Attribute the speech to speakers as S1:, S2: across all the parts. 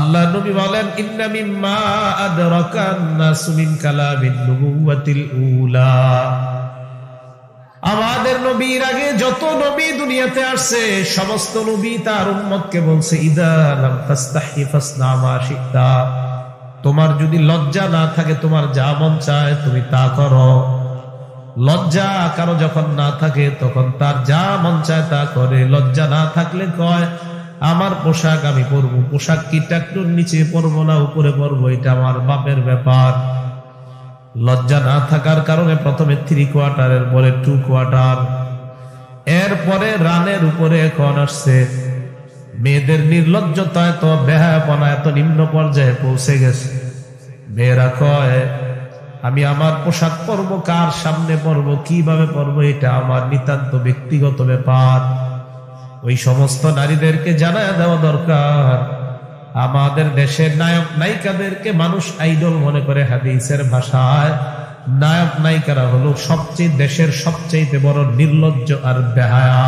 S1: আল্লাহ নবী বলেন, ইন্না মিম্মা আদরাকান নাসু মিন কালামিন নুবুওয়াতিল উলা, আমাদের নবীর আগে যত নবী দুনিয়াতে আসছে সমস্ত নবী তার উম্মতকে বলছে, ইদা লাম তাস্তাহি ফাসনা মা শিতা, তোমার যদি লজ্জা না থাকে, তোমার যা মন চায় তুমি তা করো। লজ্জা কারো যখন না থাকে তখন তার যা মন চায় তা করে। লজ্জা না থাকলে কয়, আমার পোশাক আমি পরবো, পোশাক কি ট্যাক্টর নিচে পরবো না উপরে পরবো, এটা আমার বাপের ব্যাপার। লজ্জা না থাকার কারণে প্রথমে 3 কোয়ার্টারের পরে 2 কোয়ার্টার, এরপরে রানের উপরে এখন আসছে। মেয়েদের নির্লজ্জতা এত, বেহায়াপনা এত নিম্ন পর্যায়ে পৌঁছে গেছে। মেয়েরা কয়, আমি আমার পোশাক পরবো, কার সামনে পরবো, কিভাবে পরবো, এটা আমার নিতান্ত ব্যক্তিগত ব্যাপার। ওই সমস্ত নারীদেরকে জানায় দেওয়া দরকার। আমাদের দেশের নায়ক নায়িকাদেরকে মানুষ আইডল মনে করে। হাদিসের ভাষায় নায়ক নায়িকারা হলো সবচেয়ে দেশের সবচেয়ে বড় নির্লজ্জ আর বেহায়া,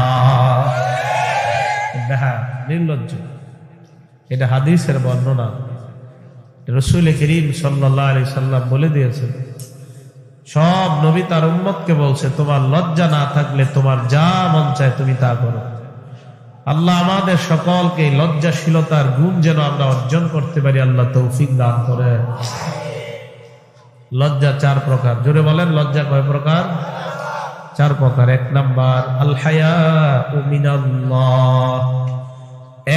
S1: নির্লজ্জ। এটা হাদিসের বর্ণনা, রাসূল করিম সাল্লাল্লাহু আলাইহি সাল্লাম বলে দিয়েছেন। সব নবী তার উম্মতকে বলছে, তোমার লজ্জা না থাকলে তোমার যা মন চায় তুমি তা করো। আল্লাহ আমাদের সকলকে লজ্জাশীলতার গুণ যেন আমরা অর্জন করতে পারি, আল্লাহ তৌফিক দান করে। লজ্জা 4 প্রকার, জোরে বলেন, লজ্জা কয় প্রকার? 4 প্রকার। 1 নাম্বার আল হায়াউ মিনাল্লাহ,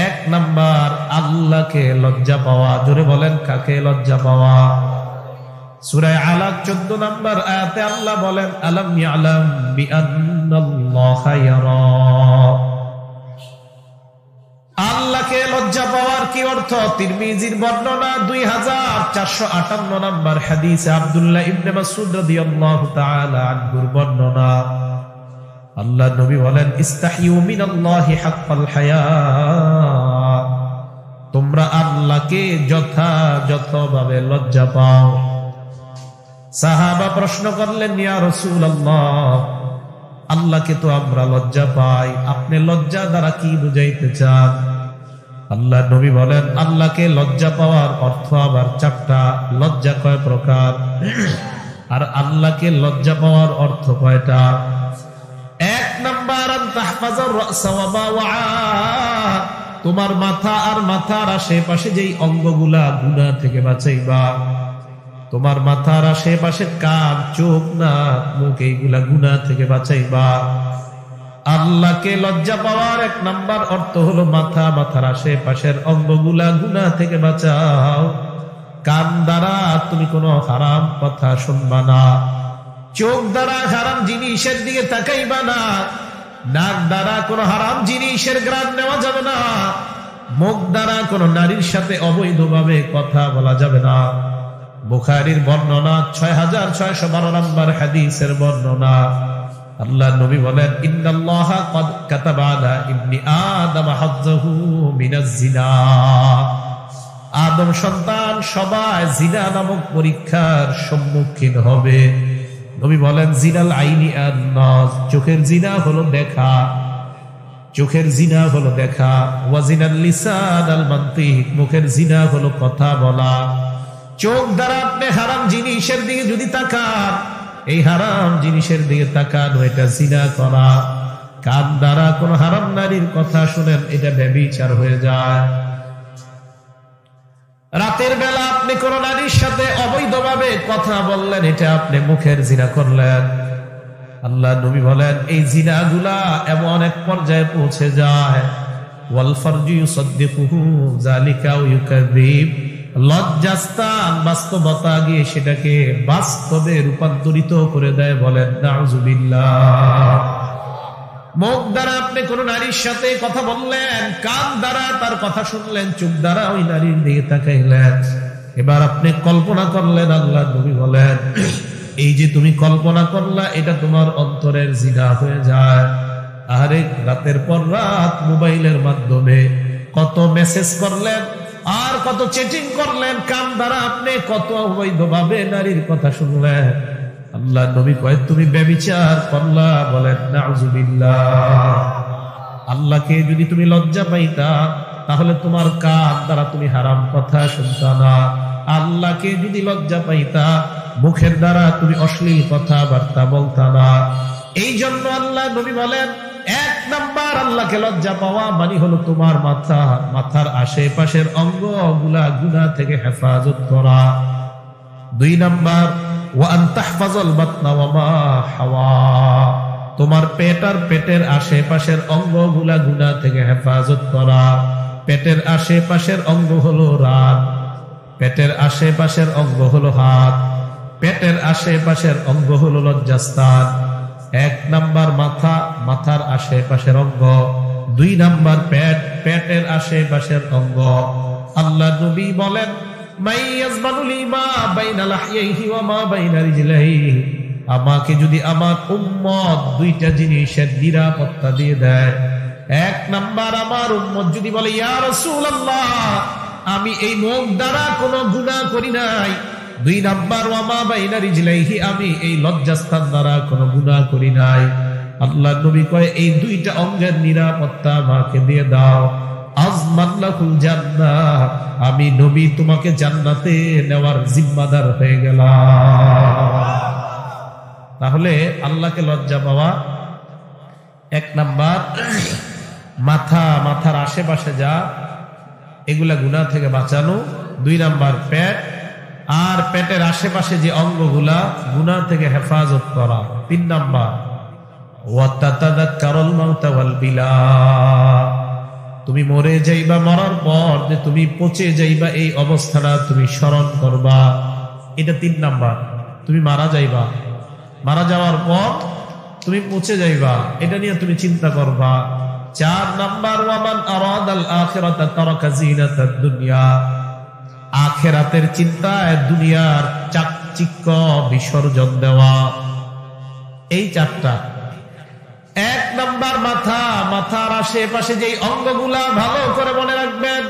S1: 1 নাম্বার আল্লাহকে লজ্জা পাওয়া। জোরে বলেন, কাকে লজ্জা পাওয়া? সূরা আলাক 14 নম্বর আয়াতে আল্লাহ বলেন, আলাম ইয়ালাম বিআন্নাল্লাহা ইয়ারা। আল্লাহকে লজ্জা পাওয়ার কি অর্থ? তিরমিজির বর্ণনা 2458 নম্বর হাদিসে আব্দুল্লাহ ইবনে মাসউদ রাদিয়াল্লাহু তাআলা আনহুর বর্ণনা। আল্লাহ নবী বলেন, ইস্তাহিউ মিনাল্লাহি হাক্কাল হায়া, তোমরা আল্লাহকে যথাযথভাবে লজ্জা পাও। সাহাবা প্রশ্ন করলেন, ইয়া রাসূলুল্লাহ, আল্লাহকে তো আমরা লজ্জা পাই, আপনি লজ্জা দ্বারা কি বুঝাইতে চান? আল্লাহ নবী বলেন, আল্লাহকে লজ্জা পাওয়ার অর্থ আবার 4টা। লজ্জা কয় প্রকার? আর আল্লাহকে লজ্জা পাওয়ার অর্থ কয়টা? 1 নাম্বার তাহফাজুর রাসা ওয়া মা ওয়া, তোমার মাথা আর মাথার আশেপাশে যেই অঙ্গগুলা গুনাহ থেকে বাঁচাইবা। তোমার মাথার আশেপাশে কান, চোখ, নাক, মুখ, এইগুলা গুনাহ থেকে বাঁচাইবা। আল্লাহকে লজ্জা পাওয়ার 1 নাম্বার অর্থ হলো মাথা, মাথার আশেপাশের অঙ্গগুলা গুনাহ থেকে বাঁচাও। কান দ্বারা তুমি কোনো হারাম কথা শুনবা না, চোখ দ্বারা হারাম জিনিসের দিকে তাকাইবা না, নাক দ্বারা কোনো হারাম জিনিসের ঘ্রাণ নেওয়া যাবে না, মুখ দ্বারা কোনো নারীর সাথে অবৈধভাবে কথা বলা যাবে না। বুখারীর বর্ণনা 6612 নম্বর হাদিসের বর্ণনা। আল্লাহ নবী বলেন, ইন্নাল্লাহা ক্বাদ কাতাবা আলা ইবনি আদম হাজ্জাহু মিনাজ জিনা, আদম সন্তান সবাই জিনা নামক পরীক্ষার সম্মুখীন হবে। নবী বলেন, জিনাল আইনি আন নাজ, চোখের জিনা হলো দেখা, চোখের জিনা হলো দেখা। ওয়া জিনাল লিসান আল মানতিক, মুখের জিনা হলো কথা বলা। চোখ দ্বারা আপনি হারাম জিনিসের দিকে যদি তাকান, এই হারাম জিনিসের দিকে তাকানো, এটা জিনা করা। কান দ্বারা কোন হারাম নারীর কথা শুনেন, এটা ব্যভিচার হয়ে যায়। রাতের বেলা আপনি কোন নারীর সাথে অবৈধভাবে কথা বললেন, এটা আপনি মুখের জিনা করলেন। আল্লাহ নবী বলেন, এই জিনাগুলা এমন এক পর্যায়ে পৌঁছে যায়, ওয়াল ফারজু ইউসাদ্দিকুহু যালিকা ওয়া ইউকাযিব, লজ্জাস্থান বাস্তবতা গিয়ে সেটাকে বাস্তবে রূপান্তরিত করে দেয়। বলেন নাউযুবিল্লাহ। মুখ দ্বারা আপনি কোন নারীর সাথে কথা বললেন, কান দ্বারা তার কথা শুনলেন, চোখ দ্বারা ওই নারীর দিকে তাকাইলেন। এবার আপনি কল্পনা করলেন, আল্লাহ নবী বলেন, এই যে তুমি কল্পনা করলা, এটা তোমার অন্তরের জিনা হয়ে যায়। আরে রাতের পর রাত মোবাইলের মাধ্যমে কত মেসেজ করলেন আর কত চ্যাটিং করলেন, কান দ্বারা আপনি কত অবৈধভাবে নারীর কথা শুনলেন। আল্লাহ নবী কয়, তুমি ব্যভিচার করলা। বলেন নাউযুবিল্লাহ। আল্লাহকে যদি তুমি লজ্জা পাইতা, তাহলে তোমার কান দ্বারা তুমি হারাম কথা শুনতা না। আল্লাহকে যদি লজ্জা পাইতা, মুখের দ্বারা তুমি অশ্লীল কথা বার্তা বলতা না। এই জন্য আল্লাহ নবী বলেন, 1 নাম্বার আল্লাহকে লজ্জা পাওয়া মানে হলো তোমার মাথার আশেপাশের অঙ্গগুলা গুনাহ থেকে হেফাজত করা। 2 নাম্বার ওয়া আন তাহফাজাল বাতনা ওয়া মা হাওয়া, তোমার পেট আর পেটের আশেপাশের অঙ্গগুলা গুনাহ থেকে হেফাজত করা। পেটের আশেপাশের অঙ্গ হলো রান, পেটের আশেপাশের অঙ্গ হলো হাত, পেটের আশেপাশের অঙ্গ হলো লজ্জাস্থান। 1 নাম্বার মাথা, মাথার আশেপাশের অঙ্গ। 2 নাম্বার পেট, পেটের আশেপাশের অঙ্গ। আল্লাহ নবী বলেন, আমাকে যদি আমার উম্মত 2টা জিনিসের নিরাপত্তা দিয়ে দেয়। 1 নাম্বার, আমার উম্মত যদি বলে, ইয়া রাসূলুল্লাহ, আমি এই মুখ দ্বারা কোনো গুনাহ করি নাই। 2 নাম্বার, ওয়া মা বাইনা রিজলাইহি, আমি এই লজ্জাস্থান দ্বারা কোনো গুনাহ করি নাই। আল্লাহ নবী কয়, এই 2টা অঙ্গের নিরাপত্তা আমাকে দিয়ে দাও। আযমাল্লাকুল জান্নাহ, আমি নবী তোমাকে জান্নাতে নেওয়ার জিম্মাদার হয়ে গেলাম। তাহলে আল্লাহকে লজ্জা পাওয়া 1 নাম্বার, মাথার আশেপাশে যা এগুলা গুনাহ থেকে বাঁচানো। 2 নাম্বার পেট, আর পেটের আশেপাশে যে অঙ্গগুলা গুনাহ থেকে হেফাজত করা। 3 নাম্বার ওয়া তাতাযাক্কারুল মাউতা ওয়াল বিলা, তুমি মরে যাইবা, মরার পর যে তুমি পচে যাইবা এই অবস্থাটা তুমি স্মরণ করবা। এটা 3 নাম্বার, তুমি মারা যাইবা, মারা যাওয়ার পর তুমি পচে যাইবা, এটা নিয়ে তুমি চিন্তা করবা। 4 নাম্বার ওয়া মান আরাদাল আখিরাতা তারাকা জিনাতাদ দুনিয়া, আখিরাতের চিন্তায় দুনিয়ার চাকচিক্য বিসর্জন দেওয়া। এই 4টা। 1 নাম্বার মাথা, মাথার আশেপাশে যে অঙ্গগুলা ভালো করে মনে রাখবেন।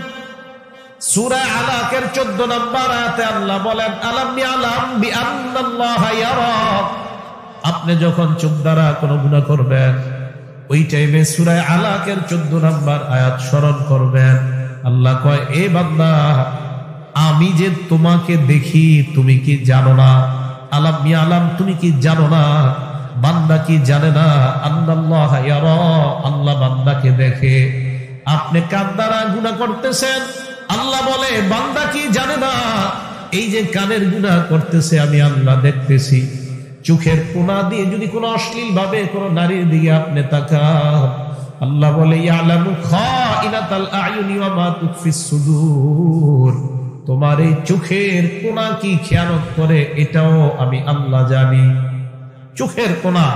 S1: সূরা আলাকের 14 নাম্বার আয়াতে আল্লাহ বলেন, আলাম ইয়ালাম বিআন্নাল্লাহা ইয়ারা, আপনি যখন চোখ দ্বারা কোনো গুনাহ করবেন ওই টাইমে সূরা আলাকের 14 নাম্বার আয়াত স্মরণ করবেন। আল্লাহ কয়, এ বান্দা, আমি যে তোমাকে দেখি তুমি কি জানো না? আলাম ইয়ালাম, তুমি কি জানো না? বান্দা কি জানে না? আল্লাহ ইয়ারা, আল্লাহ বান্দাকে দেখে। আপনি কান দ্বারা গুনাহ করতেছেন, আল্লাহ বলে বান্দা কি জানে না এই যে কানের গুনাহ করতেছে আমি আল্লাহ দেখতেছি। চোখের কোনা দিয়ে যদি কোনো অশ্লীল ভাবে কোনো নারীর দিকে আপনি তাকান, আল্লাহ বলে ইয়ালামু খাইনাতাল আয়ুনি ওয়া মা তুখফিস সুদূর, তোমার এই চোখের কোনা কি খেয়ানত করে এটাও আমি আল্লাহ জানি। চোখের কোনা,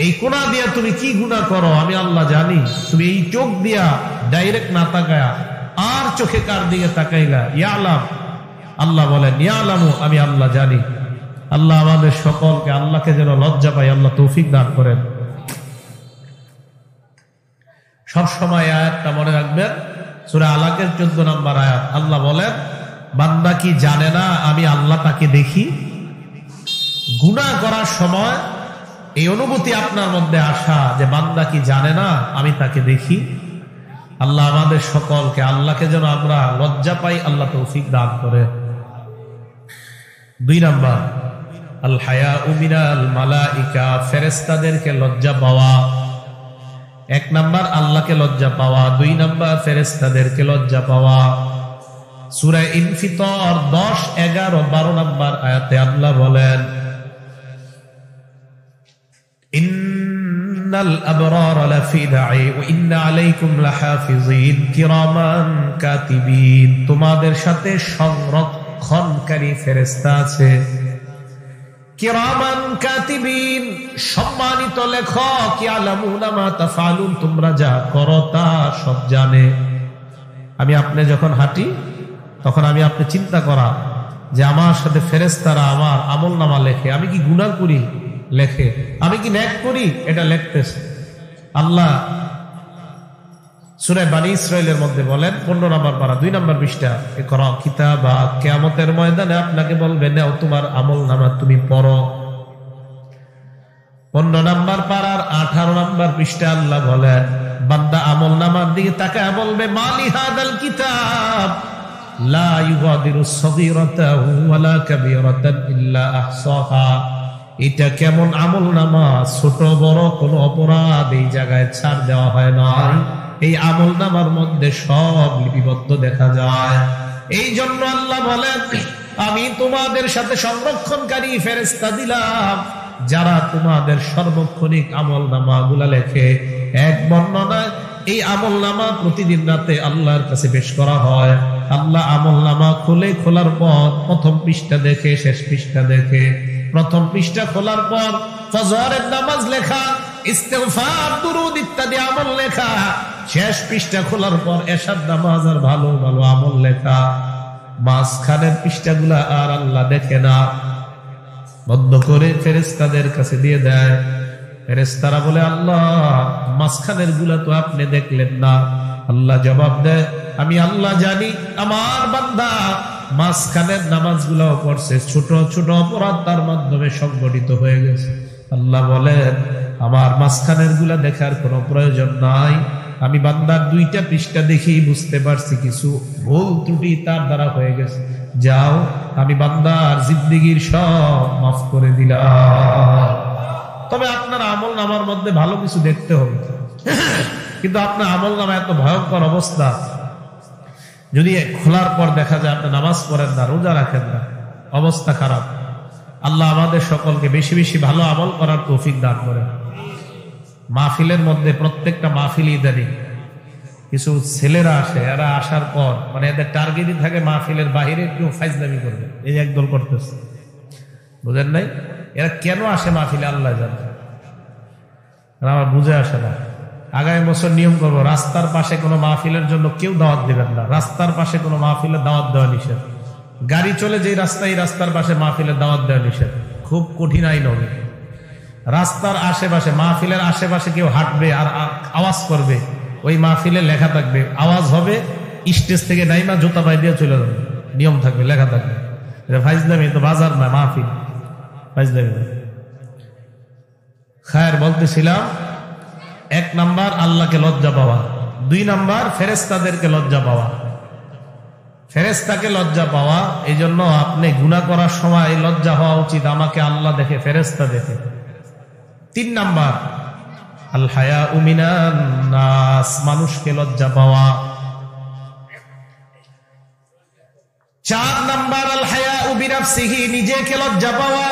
S1: এই কোনা দিয়া তুমি কি গুনাহ করো আমি আল্লাহ জানি। তুমি এই চোখ দিয়া ডাইরেক্ট না তাকায়া আর চোখে কার দিকে তাকাইলা, ইয়ালাম, আল্লাহ বলেন ইয়ালামু, আমি আল্লাহ জানি। আল্লাহ আমাদের সকলকে আল্লাহকে যেন লজ্জা পাই আল্লাহ তৌফিক দান করেন। সবসময় আয়াতটা মনে রাখবেন, সূরা আলাকের 14 নম্বর আয়াত। আল্লাহ বলেন, বান্দা কি জানে না আমি আল্লাহ তাকে দেখি? গুনাহ করার সময় এই অনুভূতি আপনার মধ্যে আসা যে বান্দা কি জানে না আমি তাকে দেখি। আল্লাহ আমাদের সকলকে আল্লাহকে যেন আমরা লজ্জা পাই আল্লাহ তৌফিক দান করে। 2 নাম্বার, আল হায়াউ মিনাল মালাইকা, ফেরেশতাদেরকে লজ্জা পাওয়া। 1 নাম্বার আল্লাহকে লজ্জা পাওয়া, 2 নাম্বার ফেরেশতাদেরকে লজ্জা পাওয়া। সূরা ইনফিতর 10, 11, 12 নাম্বার আয়াতে আল্লাহ বলেন, ইন্নাল আবরারা লাফি নাঈম ওয়া ইন্না আলাইকুম লাহাফিজিন কিরামান কাতিবিন, তোমাদের সাথে সংরক্ষণকারী ফেরেশতা আছে। কিরামান কাতিবিন, সম্মানিত লেখক, ইয়ালামুনা মা তাফআলুন, তোমরা যা করো তা সব জানে। আমি আপনি যখন হাঁটি তখন আমি আপনি চিন্তা করা যে আমার সাথে ফেরেশতারা আমার আমলনামা লেখে, আমি কি গুনাহ করি লেখে, আমি কি নেক করি এটা লিখতেছে। আল্লাহ সূরা বনী ইসরাঈলের মধ্যে বলেন 15 নম্বর পারা 2 নম্বর পৃষ্ঠা, ইকরা কিতাবা, কিয়ামতের ময়দানে আপনাকে বলবে নাও তোমার আমলনামা তুমি পড়ো। 15 নম্বর পারার 18 নম্বর পৃষ্ঠা আল্লাহ বলেন, বান্দা আমল নামার দিকে তাকায় বলবে মালি হাদাল কিতাব লা ইউগাদিরু সগীরাতাহু ওয়ালা কাবীরাতান ইল্লা আহসাহা। এটা কেমন আমল নামা, ছোট বড় কোনো অপরাধ এই জায়গায় ছাড় দেওয়া হয় না। এই আমল নামার মধ্যে সব লিপিবদ্ধ দেখা যায়। এই জন্য আল্লাহ বলেন আমি তোমাদের সাথে সংরক্ষণকারী ফেরেশতা দিলাম যারা তোমাদের সর্বক্ষণিক আমল নামা গুলা লেখে। এক বর্ণনায় এই আমল নামা প্রতিদিন রাতে আল্লাহর কাছে পেশ করা হয়। আল্লাহ আমল নামা খোলার পর প্রথম পৃষ্ঠা দেখে, শেষ পৃষ্ঠা দেখে। প্রথম পৃষ্ঠা খোলার পর ফজরের নামাজ লেখা, ইস্তেগফার, দুরূদ ইত্যাদি আমল লেখা। শেষ পৃষ্ঠা খোলার পর এশার নামাজ আর ভালো ভালো আমল লেখা। মাঝখানের পৃষ্ঠাগুলা আর আল্লাহ দেখে না, বন্ধ করে ফেরেশতাদের কাছে দিয়ে দেয়। ফেরেশতারা বলে আল্লাহ মাঝখানের গুলা তো আপনি দেখলেন না। আল্লাহ জবাব দেয় আমি আল্লাহ জানি আমার বান্দা মাঝখানের নামাজগুলাও পড়ছে, ছোট ছোট অপরাধ তার মাধ্যমে সংগঠিত হয়ে গেছে। আল্লাহ বলেন আমার মাঝখানের গুলা দেখার কোনো প্রয়োজন নাই। আমি বান্দার 2টা পৃষ্ঠা দেখি বুঝতে পারছি কিছু ভুল ত্রুটি তার দ্বারা হয়ে গেছে। যাও আমি বান্দার জিন্দেগীর সব মাফ করে দিলাম। তবে আপনার আমল নামার মধ্যে ভালো কিছু দেখতে হবে, কিন্তু আপনার আমল নামা এত ভয়ঙ্কর অবস্থা, যদি খোলার পর দেখা যায় আপনি নামাজ পড়েন না, রোজা রাখেন না, অবস্থা খারাপ। আল্লাহ আমাদের সকলকে বেশি বেশি ভালো আমল করার তৌফিক দান করেন। মাহফিলের মধ্যে প্রত্যেকটা মাহফিলই ইদানিং কিছু ছেলেরা আসে, এরা আসার পর মানে এদের টার্গেটই থাকে মাহফিলের বাহিরে কেউ ফাইজলামি করবে। এই একদল করতেছে, বুঝেন নাই? এরা কেন আসে মাহফিলে আল্লাহ জানে, আমার বুঝে আসে না। আগামী বছর নিয়ম করবো রাস্তার পাশে কোনো মাহফিলের জন্য কেউ দাওয়াত দিবেন না। রাস্তার পাশে কোনো মাহফিলের দাওয়াত দেওয়া নিষেধ। গাড়ি চলে যে রাস্তায়, রাস্তার পাশে মাহফিলের দাওয়াত দেওয়া নিষেধ। খুব কঠিন আইন হবে। রাস্তার আশেপাশে, মাহফিলের আশেপাশে কেউ হাঁটবে আর আওয়াজ করবে, ওই মাহফিলে লেখা থাকবে, আওয়াজ হবে, স্টেজ থেকে নাইমা জুতা পায়ে দিয়ে চলে যাবে, নিয়ম থাকবে, লেখা থাকবে। ফাইজলামি তো বাজার না, মাহফিল, ফাইজলামি। খায়ের বলতেছিলাম 1 নাম্বার আল্লাহকে লজ্জা পাওয়া, 2 নাম্বার ফেরেশতাদেরকে লজ্জা পাওয়া। ফেরেশতাকে লজ্জা পাওয়া, এই জন্য আপনি গুনাহ করার সময় লজ্জা হওয়া উচিত, আমাকে আল্লাহ দেখে, ফেরেশতা দেখে। 3 নাম্বার আল হায়াউ মিনান নাস, মানুষকে লজ্জা পাওয়া। 4 নাম্বার আল হায়াউ বিনাফসিহি, নিজেকে লজ্জা পাওয়া।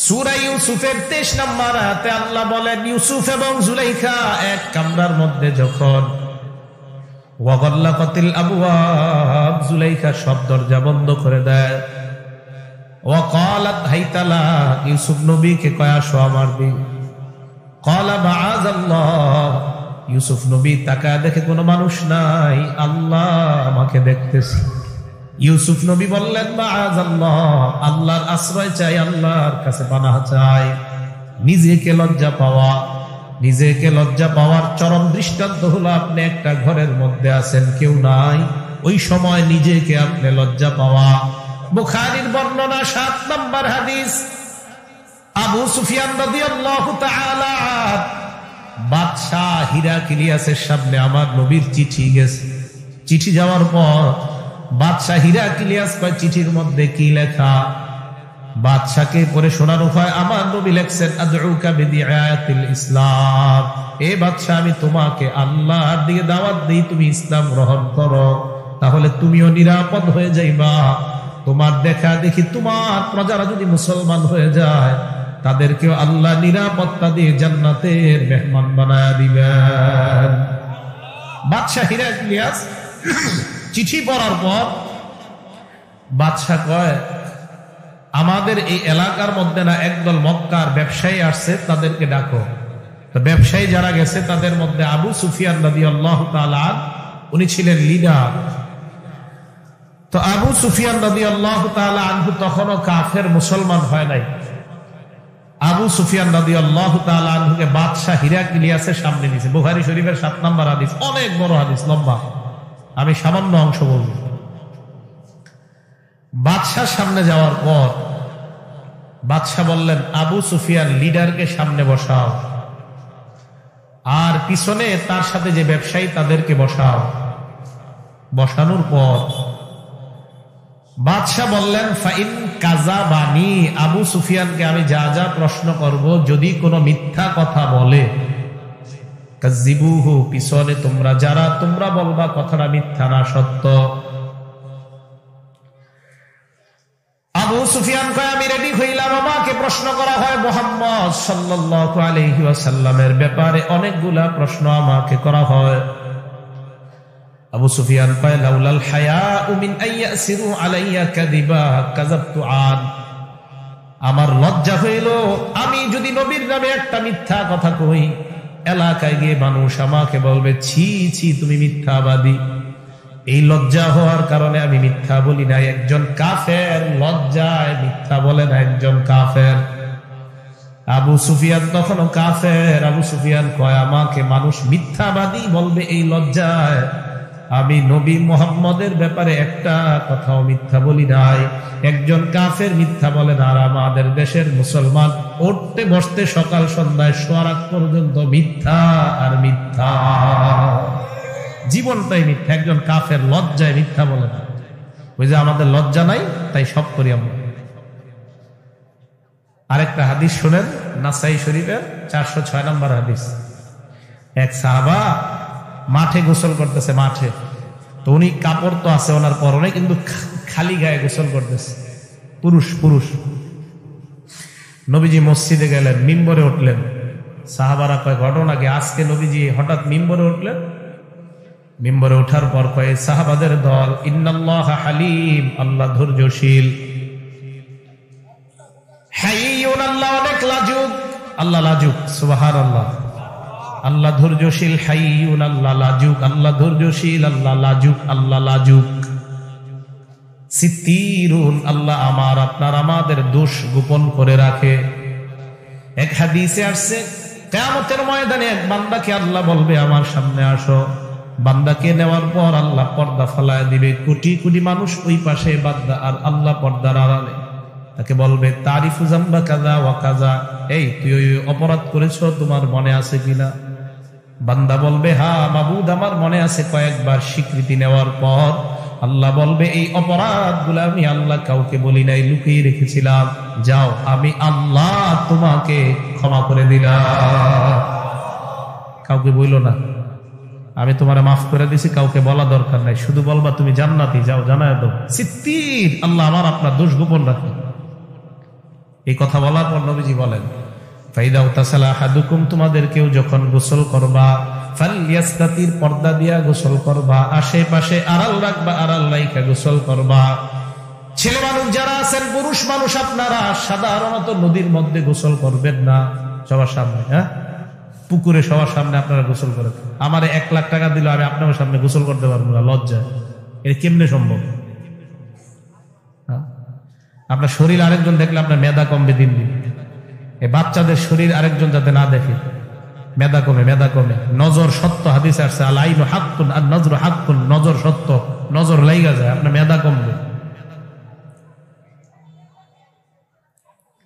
S1: সূরা ইউসুফের 23 নম্বর আয়াতে আল্লাহ বলেন ইউসুফ এবং জুলাইখা এক কামরার মধ্যে যখন ওয়াগাল্লাকাতিল আবওয়াব, জুলাইখা সব দরজা বন্ধ করে দেয়। ওয়াকালাত হাইতালা, ইউসুফ নবীকে কয় আসো আমার দিকে। ক্বালা মাআযাল্লাহ, ইউসুফ নবী তাকায় দেখে কোনো মানুষ নাই, আল্লাহ আমাকে দেখতেছে। ইউসুফ নবী বললেন মাআযাল্লাহ, আল্লাহর আশ্রয় চাই, আল্লাহর কাছে পানাহ চাই। নিজেকে লজ্জা পাওয়া, নিজেকে লজ্জা পাওয়ার চরম দৃষ্টান্ত হলো আপনি একটা ঘরের মধ্যে আছেন, কেউ নাই, ওই সময় নিজেকে আপনি লজ্জা পাওয়া। বুখারীর বর্ণনা 7 নম্বর হাদিস, আবু সুফিয়ান রাদিয়াল্লাহু তাআলা, বাদশাহ হিরাক্লিয়াসের সামনে আমার নবীর চিঠি গেছে। চিঠি যাওয়ার পর বাদশাহ হিরাক্লিয়াস কয় চিঠির মধ্যে কি লেখা? বাদশাকে পড়ে শোনানো হয়, আমার নবী লেখছেন আদউকা বিদিআয়াতিল ইসলাম, এ বাদশাহ আমি তোমাকে আল্লাহর দিকে দাওয়াত দেই, তুমি ইসলাম গ্রহণ করো, তাহলে তুমিও নিরাপদ হয়ে যাইবা। তোমার দেখা দেখি তোমার প্রজারা যদি মুসলমান হয়ে যায়, তাদেরকেও আল্লাহ নিরাপত্তা দিয়ে জান্নাতের মেহমান বানায়া দিবেন। বাদশাহ হিরাক্লিয়াস চিঠি পড়ার পর বাদশাহ কয় আমাদের এই এলাকার মধ্যে না একদল মক্কার ব্যবসায়ী আসছে, তাদেরকে ডাকো। তো ব্যবসায়ী যারা গেছে তাদের মধ্যে আবু সুফিয়ান রাদিয়াল্লাহু তাআলা, উনি ছিলেন লিডার। তো আবু সুফিয়ান রাদিয়াল্লাহু তাআলা আনহু তখনও কাফের, মুসলমান হয় নাই। আবু সুফিয়ান রাদিয়াল্লাহু তাআলা আনহুকে বাদশাহ হিরাক্লিয়াসের সামনে নিয়েছে। বুখারী শরীফের 7 নম্বর হাদিস, অনেক বড় হাদিস, লম্বা, আমি সামান্য অংশ বলবো। বাদশার সামনে যাওয়ার পর বাদশাহ বললেন আবু সুফিয়ান লিডারকে সামনে বসাও, আর পিছনে তার সাথে যে ব্যবসায়ী তাদেরকে বসাও। বসানোর পর বাদশাহ বললেন, ফাইন কাযাবানি, আবু সুফিয়ানকে আমি যা যা প্রশ্ন করব, যদি কোনো মিথ্যা কথা বলে, কাযিবুহু, পিছনে তোমরা বলবা কথাটা মিথ্যা না সত্য। আবু সুফিয়ান কয়, আমি রেডি হইলাম। আমাকে প্রশ্ন করা হয় মুহাম্মদ সাল্লাল্লাহু আলাইহি ওয়াসাল্লামের ব্যাপারে অনেকগুলা প্রশ্ন আমাকে করা হয়। আবু সুফিয়ান কয়, লাউলাল হায়াউ মিন আইয়াসিরু আলাইয়া কাযিবা কাযাবতু আন, আমার লজ্জা হইল আমি যদি নবীর নামে একটা মিথ্যা কথা কই, এলাকায় গিয়ে মানুষ আমাকে বলবে ছি ছি তুমি মিথ্যাবাদী। এই লজ্জা হওয়ার কারণে আমি মিথ্যা বলি না। একজন কাফের লজ্জায় মিথ্যা বলে না, একজন কাফের। আবু সুফিয়ান তখনও কাফের। আবু সুফিয়ান কয়, আমাকে মানুষ মিথ্যাবাদী বলবে এই লজ্জায়, আমি নবী মুহাম্মদের ব্যাপারে একটা কথাও মিথ্যা বলি নাই। একজন কাফের মিথ্যা বলে না, আর আমাদের দেশের মুসলমান উঠতে বসতে সকাল সন্ধ্যায় শোয়ারাত পর্যন্ত মিথ্যা আর মিথ্যা, জীবনটাই মিথ্যা। একজন কাফের লজ্জায় মিথ্যা বলে না। ওই যে আমাদের লজ্জা নাই, তাই সব করি আমরা। আরেকটা হাদিস শুনেন, নাসাই শরীফের 406 নম্বর হাদিস। এক সাহাবা মাঠে গোসল করতেছে, মাঠে। তো উনি কাপড় তো আছে ওনার পরনে, কিন্তু খালি গায়ে গোসল করতেছে, পুরুষ। নবীজি মসজিদে গেলেন, মিম্বরে উঠলেন। সাহাবারা কয়, ঘটনা কি? আজকে নবীজি হঠাৎ মিম্বরে উঠলেন। মিম্বরে ওঠার পর কয় সাহাবাদের দল, ইন্নাল্লাহা হালিম, আল্লাহ ধৈর্যশীল। হাইয়ুন, আল্লাহ অনেক লাজুক, আল্লাহ লাজুক। সুবহানাল্লাহ। আল্লাহ ধৈর্যশীল, হাইয়ুন, আল্লাহ লাজুক, আল্লাহ ধৈর্যশীল, আল্লাহ লাজুক, আল্লাহ লাজুক। সিত্তিরুন, আল্লাহ আপনার আমাদের দোষ গোপন করে রাখে। এক হাদিসে আসছে, কিয়ামতের ময়দানে এক বান্দাকে আল্লাহ বলবে, আমার সামনে আসো। বান্দাকে নেওয়ার পর আল্লাহ পর্দা ফেলায় দিবে। কোটি কোটি মানুষ ওই পাশে, বান্দা আর আল্লাহ পর্দার আড়ালে। তাকে বলবে, তারিফু জাম্বা কাযা ওয়া কাযা, এই তুই ওই অপরাধ করেছো, তোমার মনে আছে কিনা? বান্দা বলবে, হ্যাঁ মাবুদ, আমার মনে আছে। কয়েকবার স্বীকৃতি নেওয়ার পর আল্লাহ বলবে, এই অপরাধগুলো আমি আল্লাহ কাউকে বলি নাই, লুকিয়ে রেখেছিলাম। যাও, আমি আল্লাহ তোমাকে ক্ষমা করে দিলাম। কাউকে বইলো না, আমি তোমারে মাফ করে দিছি, কাউকে বলা দরকার নাই। শুধু বলবা তুমি জান্নাতি, যাও জানায় দাও। সিত্তির, আল্লাহ আমার আপনার দোষ গোপন রাখে। এই কথা বলার পর নবীজি বলেন, ফাইদা উতাসালা আহাদুকুম, তোমাদের কেউ যখন গোসল করবা, ফালইয়াস্তাতির, পর্দা দিয়া গোসল করবা। আশেপাশে আড়াল রাখবা, আড়াল রাইখা গোসল করবা। ছেলে মানুষ যারা আছেন, পুরুষ মানুষ, আপনারা সাধারণত নদীর মধ্যে গোসল করবেন না সবার সামনে। হ্যাঁ, পুকুরে সবার সামনে আপনারা গোসল করেন। আমার 1 লাখ টাকা দিল, আমি আপনার সামনে গোসল করতে পারবো না, লজ্জা। এটা কেমনে সম্ভব? আপনার শরীর আরেকজন দেখলে আপনার মেধা কমবে দিন দিন। এই বাচ্চাদের শরীর আরেকজন যাতে না দেখে, মেধা কমে। নজর সত্য, হাদিসে আসছে, আল আইনু হাক্কুন আর নজরু হাক্কুন, নজর সত্য, নজর লাইগা যায়, আপনার মেধা কমবে।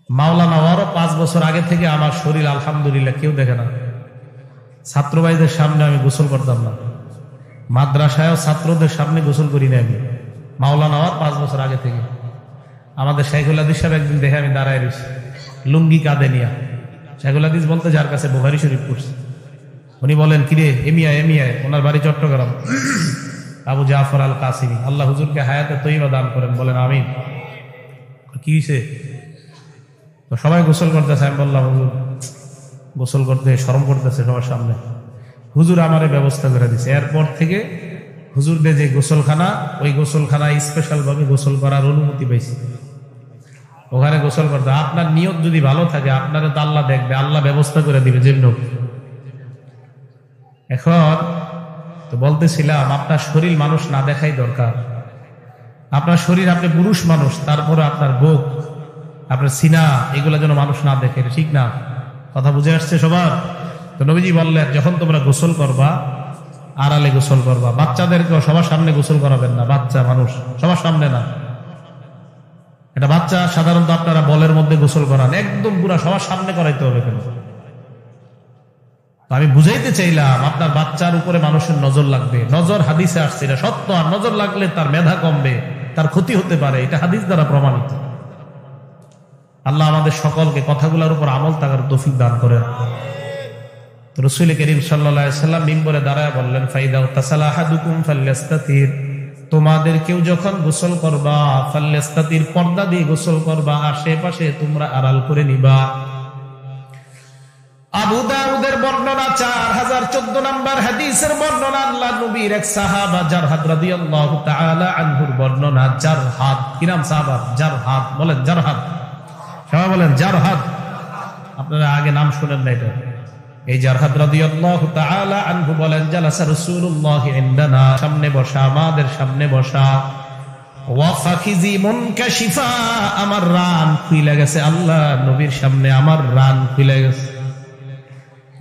S1: মাওলানা ওয়ারও 5 বছর আগে থেকে আমার শরীর আলহামদুলিল্লাহ কেউ দেখে না। ছাত্র ভাইদের সামনে আমি গোসল করতাম না, মাদ্রাসায় ছাত্রদের সামনে গোসল করি না আমি। মাওলানা ওয়ার 5 বছর আগে থেকে। আমাদের শাইখুল হাদিস সাহেব একদিন দেখে আমি দাঁড়ায় রয়েছি, লুঙ্গি কাঁধে নিয়া। শাইখুল হাদিস বলতে যার কাছে বুখারী শরীফ পড়ছে, উনি বলেন, কিরে এমিয়ায়, ওনার বাড়ি চট্টগ্রাম। আবু জাফর আল কাসিমি, আল্লাহ হুজুরকে হায়াতে তৈবা দান করেন, বলেন আমিন। কি হয়েছে? তো সবাই গোসল করতেছে। আমি বললাম, হুজুর গোসল করতে শরম করতেছে সবার সামনে। হুজুর আমারে ব্যবস্থা করে দিছে। এরপর থেকে হুজুরদের যে গোসলখানা, ওই গোসলখানায় স্পেশাল ভাবে গোসল করার অনুমতি পাইছি। ওখানে গোসল করতে, আপনার নিয়ত যদি ভালো থাকে, আপনারা তো আল্লাহ দেখবে, আল্লাহ ব্যবস্থা করে দিবে যেমন। এখন তো বলতেছিলাম, আপনার শরীর মানুষ না দেখাই দরকার। আপনার শরীর, আপনি পুরুষ মানুষ, তারপরে আপনার বুক, আপনার সিনা, এগুলো যেন মানুষ না দেখে, ঠিক না? কথা বুঝে আসছে সবার? তো নবীজি বললেন, যখন তোমরা গোসল করবা, আড়ালে গোসল করবা। বাচ্চাদেরকে সবার সামনে গোসল করাবেন না, বাচ্চা মানুষ সবার সামনে না। এটা বাচ্চা সাধারণত আপনারা বলের মধ্যে গোসল করান, একদম পুরা সবার সামনে করাইতে হবে কেন? আমি বুঝাইতে চাইলাম আপনার বাচ্চার উপরে মানুষের নজর লাগবে, নজর হাদিসে আসছে, এটা সত্য। আর নজর লাগলে তার মেধা কমবে, তার ক্ষতি হতে পারে, এটা হাদিস দ্বারা প্রমাণিত। আল্লাহ আমাদের সকলকে কথাগুলোর উপর আমল থাকার তৌফিক দান করেন। রাসূল করিম সাল্লাল্লাহু আলাইহি সাল্লাম মিম্বরে দাঁড়ায় বললেন, ফাইদা তাসালা আহাদুকুম ফালইস্তাতির, তোমাদের কেউ যখন গোসল করবা ফালইস্তাতির, পর্দা দিয়ে গোসল করবা, আশেপাশে তোমরা আড়াল করে নিবা। আবু দাউদের বর্ণনা 4014 নম্বর হাদিসের বর্ণনা, আল্লাহর নবীর এক সাহাবা জারহাদ রাদিয়াল্লাহু তাআলা আনহুর বর্ণনা। জারহাদ কি নাম সাহাবা? জারহাদ। বলেন জারহাদ, সবাই বলেন জারহাদ। আপনারা আগে নাম শুনেন না এটা। এই জারহাদ রাদিয়াল্লাহু তাআলা আনহু বলেন, জালাসা রাসূলুল্লাহ ইনদানা, সামনে বসা, আমাদের সামনে বসা। ওয়া ফাখিজি মুনকাশিফা, আমার রান খুইলা গেছে। আল্লাহ নবীর সামনে আমার রান খুইলা গেছে।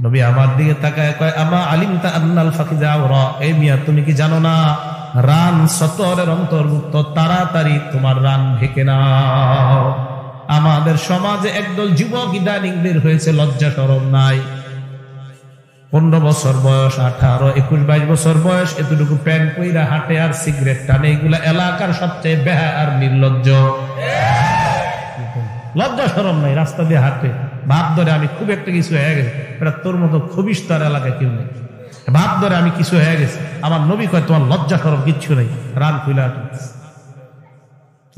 S1: নবী আমার দিকে তাকায় কয়, আমা আলিমতা আন্নাল ফাখিজা আওরা, এই মিয়া তুমি কি জানো না রান সতরের অন্তর্ভুক্ত, তাড়াতাড়ি তোমার রান ঢেকে নাও। আমাদের সমাজে একদল যুবক ইদানিং বের হয়েছে, লজ্জা শরম নাই। 15 বছর বয়স, 18, 21, 22 বছর বয়স, এতটুকু প্যান্ট পইরা হাঁটে আর সিগারেট টানে। এগুলা এলাকার সবচেয়ে বেহা আর নির্লজ্জ। লজ্জা শরম নাই, রাস্তা দিয়ে হাঁটে, ভাব ধরে আমি খুব একটা কিছু হয়ে গেছে। এটা তোর মতো খুবই তার এলাকায় কেউ নেই। ভাব ধরে আমি কিছু হয়ে গেছে। আমার নবী কয় তোমার লজ্জা শরম কিচ্ছু নেই, রান খুলে হাঁটে।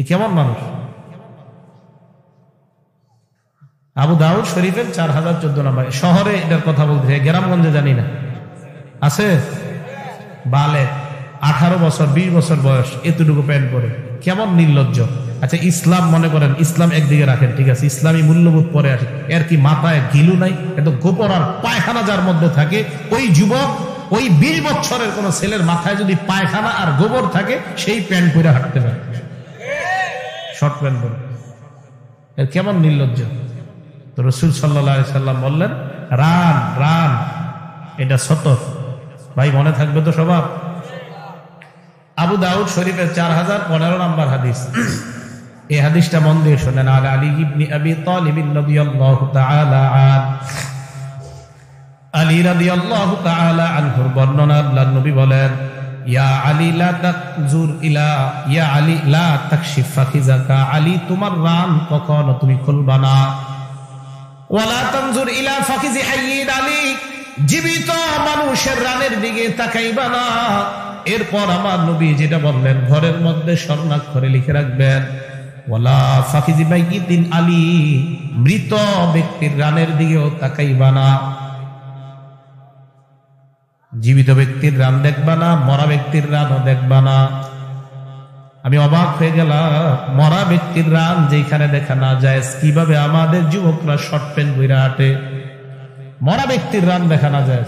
S1: কেমন মানুষ? আবু দাউদ শরীফের 4014 নম্বর। শহরে এটার কথা বলতে, গ্রামগঞ্জে জানি না আছে। বালে 18 বছর 20 বছর বয়স, এতটুকু প্যান্ট পরে, কেমন নির্লজ্জ। আচ্ছা ইসলাম মনে করেন, ইসলাম একদিকে রাখেন, ঠিক আছে, ইসলামী মূল্যবোধ পরে আসে। এর কি মাথায় গিলু নাই? এত গোপর আর পায়খানা যার মধ্যে থাকে, ওই যুবক, ওই 20 বছরের কোন ছেলের মাথায় যদি পায়খানা আর গোবর থাকে, সেই প্যান্ট পরে হাঁটতে পারে, শর্ট প্যান্ট পরে। এর কেমন নির্লজ্জ। তো রাসূল সাল্লাল্লাহু আলাইহি সাল্লাম বললেন, রান রান, এটা সতর। ভাই মনে থাকবে তো সবার? আবু দাউদ শরীফের 4015 নম্বর হাদিস। এই হাদিসটা মন দিয়ে শুনেন। আলী ইবনে আবি তালিব রাদিয়াল্লাহু তাআলা আন, আলী রাদিয়াল্লাহু তাআলা আনহুর বর্ণনা, আল্লাহর নবী বলেন, ইয়া আলী লা তাকজুর ইলা, ইয়া আলী লা তাকশিফ ফাখিজাকা, আলী তোমার রান কখনো তুমি খুলবা না। ওয়ালা তানজুর ইলা ফাখিজি হাইয়িন, আলী জীবিত মানুষের রানের দিকে তাকাইবা না। এরপর আমার নবী যেটা বললেন, ঘরের মধ্যে স্বর্ণাক্ষরে লিখে রাখবেন, ওয়ালা ফাখিজি মাইয়িতিন, আলী মৃত ব্যক্তির রানের দিকেও তাকাইবা না। জীবিত ব্যক্তির রান দেখবা না, মরা ব্যক্তির রানও দেখবা না। আমি অবাক হয়ে গেলাম, মরা ব্যক্তির রান যেখানে দেখা না যায়, কিভাবে আমাদের যুবকরা শর্ট প্যান্ট পরে হাঁটে, মরা ব্যক্তির রান দেখা না যায়।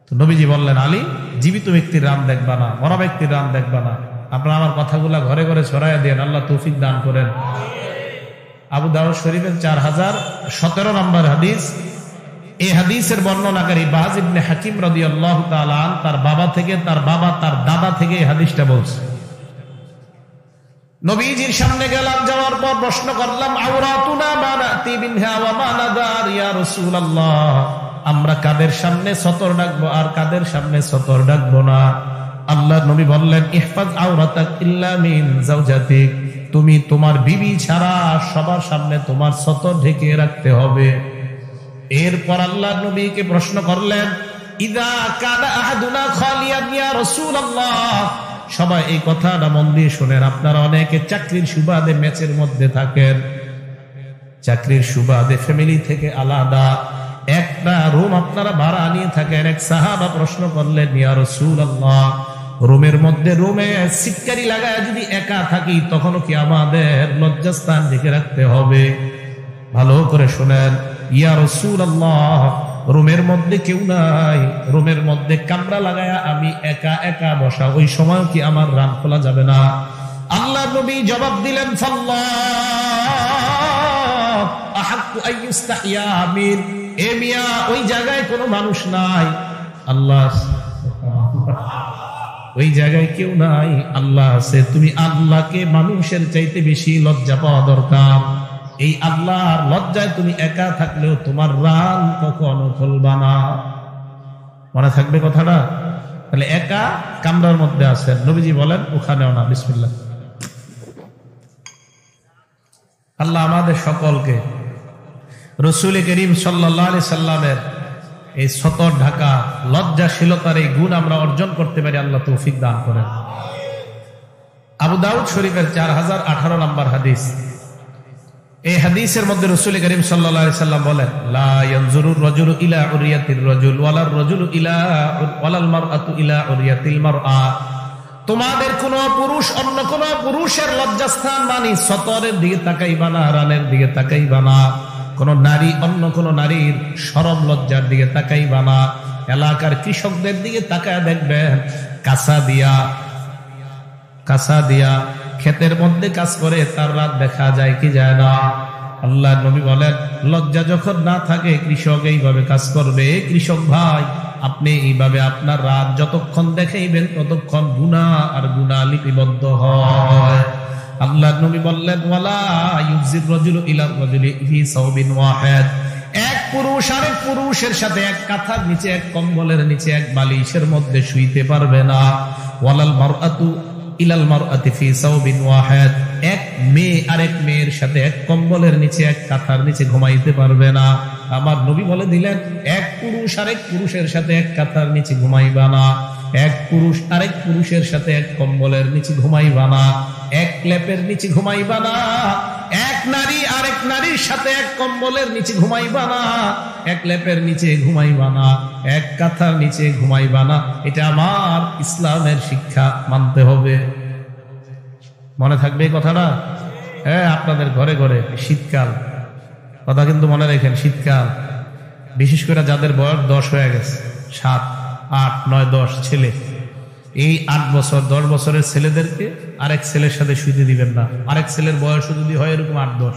S1: তো নবীজি বললেন, আলী জীবিত ব্যক্তির রান দেখবা না, মরা ব্যক্তির রান দেখবা না। আপনারা আমার কথাগুলা ঘরে ঘরে ছড়াইয়া দেন, আল্লাহ তৌফিক দান করেন। আবু দাউদ শরীফের 4017 নম্বর হাদিস। এই হাদিসের বর্ণনাকারী বাজ ইবনে হাকিম রাদিয়াল্লাহু তাআলা আন, তার বাবা থেকে, তার বাবা, তার দাদা থেকে এই হাদিসটা বলছে। নবীজির সামনে গেলাম, যাওয়ার পর প্রশ্ন করলাম, আওরাতুনা মা নাতি বিনহা ওয়া মা নাদার ইয়া রাসূলুল্লাহ, আমরা কাদের সামনে সতর ডাকবো আর কাদের সামনে সতর ডাকবো না? আল্লাহর নবী বললেন, ইহফাজ আওরাতাক ইল্লা মিন যাওজাতিক, তুমি তোমার বিবি ছাড়া সবার সামনে তোমার সতর ঢেকে রাখতে হবে। এরপর আল্লাহর নবীকে প্রশ্ন করলেন, ইযা কানা আহাদুনা খালিয়ান ইয়া রাসূলুল্লাহ, সবাই এই কথাটা মন দিয়ে শুনেন। আপনারা অনেকে চাকরির সুবাদে ম্যাচের মধ্যে থাকেন, চাকরির সুবাদে ফ্যামিলি থেকে আলাদা একটা রুম আপনারা ভাড়া নিয়ে থাকেন। এক সাহাবা প্রশ্ন করলেন, ইয়া রাসূলুল্লাহ, রুমের মধ্যে রুমে সিটকারি লাগায় যদি একা থাকি, তখনও কি আমাদের লজ্জাস্থান ঢেকে রাখতে হবে? ভালো করে শুনেন, ইয়া রাসূলুল্লাহ, রুমের মধ্যে কেউ নাই, রুমের মধ্যে কামরা লাগায়া আমি একা একা বসা, ওই সময় কি আমার রান খোলা যাবে না? আল্লাহ নবী জবাব দিলেন, ফাল্লাহ আহাক্কু আইয়ুস্তাহিয়া মিন, এ মিয়া ওই জায়গায় কোনো মানুষ নাই, আল্লাহ ওই জায়গায় কেউ নাই, আল্লাহ আছে। তুমি আল্লাহকে মানুষের চাইতে বেশি লজ্জা পাওয়া দরকার। এই আল্লাহর লজ্জায় তুমি একা থাকলেও তোমার রান কখনো খুলবা না। মনে থাকবে কথাটা? তাহলে একা কামরার মধ্যে আছেন, নবীজি বলেন ওখানেও না। বিসমিল্লাহ। আল্লাহ আমাদের সকলকে রাসূল করিম সাল্লাল্লাহু আলাইহি সাল্লামের এই সতর ঢাকা লজ্জাশীলতার এই গুণ আমরা অর্জন করতে পারি, আল্লাহ তৌফিক দান করেন। আবু দাউদ শরীফের 4018 নম্বর হাদিস। এই হাদিসের মধ্যে রাসূল করিম সাল্লাল্লাহু আলাইহি সাল্লাম বলেন, লা ইয়ানজুরুর রাজুলু ইলা উরিয়াতির রাজুল ওয়ালার রাজুলু ইলা ওয়ালাল মারআতু ইলা উরিয়াতিল মারআ। তোমাদের কোন পুরুষ অন্য কোন পুরুষের লজ্জাস্থান মানে সতরের দিকে তাকাইবা না, রানের দিকে তাকাইবা না। কোন নারী অন্য কোন নারীর শরম লজ্জার দিকে তাকাইবা না। এলাকার কৃষকদের দিকে তাকায় দেখবেন কাঁচা দিয়া ক্ষেতের মধ্যে কাজ করে, তার রাত দেখা যায় কি যায় না। আল্লাহ নবী বলেন, লজ্জা যখন না থাকে কৃষক এইভাবে কাজ করবে। কৃষক ভাই, আপনি এইভাবে আপনার রাত যতক্ষণ দেখাইবেন ততক্ষণ গুনাহ আর গুনাহ লিপিবদ্ধ হয়। আল্লাহ নবী বললেন, ওয়ালা ইউজির রাজুলু ইলা রাজুলি ফি সাওবিন ওয়াহিদ। এক পুরুষ আরেক পুরুষের সাথে এক কাঁথার নিচে, এক কম্বলের নিচে, এক বালিশের মধ্যে শুইতে পারবে না। ওয়ালাল মারআতু ইলাল মারআতি ফি সাওবিন ওয়াহিদ। এক মেয়ে আরেক মেয়ের সাথে এক কম্বলের নিচে, এক কাঁথার নিচে ঘুমাইতে পারবে না। আমার নবী বলে দিলেন, এক পুরুষ আরেক পুরুষের সাথে এক কাঁথার নিচে ঘুমাইবা না। এক পুরুষ আরেক পুরুষের সাথে এক কম্বলের নিচে ঘুমাইবা না। এক লেপের নিচে ঘুমাইবা না। এক নারী আরেক নারীর সাথে এক কম্বলের নিচে ঘুমাইবা না। এক লেপের নিচে ঘুমাইবা না। এক কাঁথার নিচে ঘুমাইবা না। এটা আমার ইসলামের শিক্ষা, মানতে হবে। মনে থাকবে এই কথাটা? হ্যাঁ, আপনাদের ঘরে ঘরে শীতকাল, কথা কিন্তু মনে রাখেন, শীতকাল বিশেষ করে যাদের বয়স 10 হয়ে গেছে, 7, 8, 9, 10 ছেলে, এই 8 বছর 10 বছরের ছেলেদেরকে আরেক ছেলের সাথে শুইতে দিবেন না। আরেক ছেলের বয়স যদি হয় এরকম 8-10,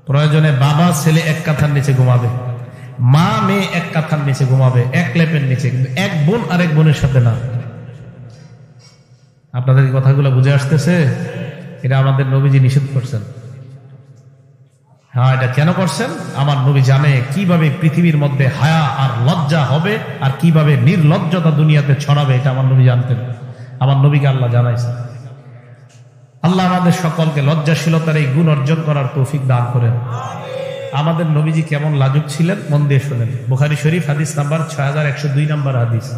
S1: প্রয়োজনে বাবা ছেলে এক কাঁথার নিচে ঘুমাবে, মা মেয়ে এক কাঁথার নিচে ঘুমাবে, এক লেপের নিচে, কিন্তু এক বোন আরেক বোনের সাথে না। আপনাদের কথাগুলো বুঝে আসতেছে? এটা আমাদের নবীজি নিষেধ করছেন। হ্যাঁ, এটা কেন করছেন? আমার নবী জানে কিভাবে পৃথিবীর মধ্যে হায়া আর লজ্জা হবে আর কিভাবে নির্লজ্জতা দুনিয়াতে ছড়াবে। এটা আমার নবী জানতেন, আমার নবীকে আল্লাহ জানাইছেন। আল্লাহ আমাদের সকলকে লজ্জাশীলতার এই গুণ অর্জন করার তৌফিক দান করেন। আমাদের নবীজি কেমন লাজুক ছিলেন, মন দিয়ে শোনেন। বুখারী শরীফ হাদিস নাম্বার 6102 নম্বর হাদিস।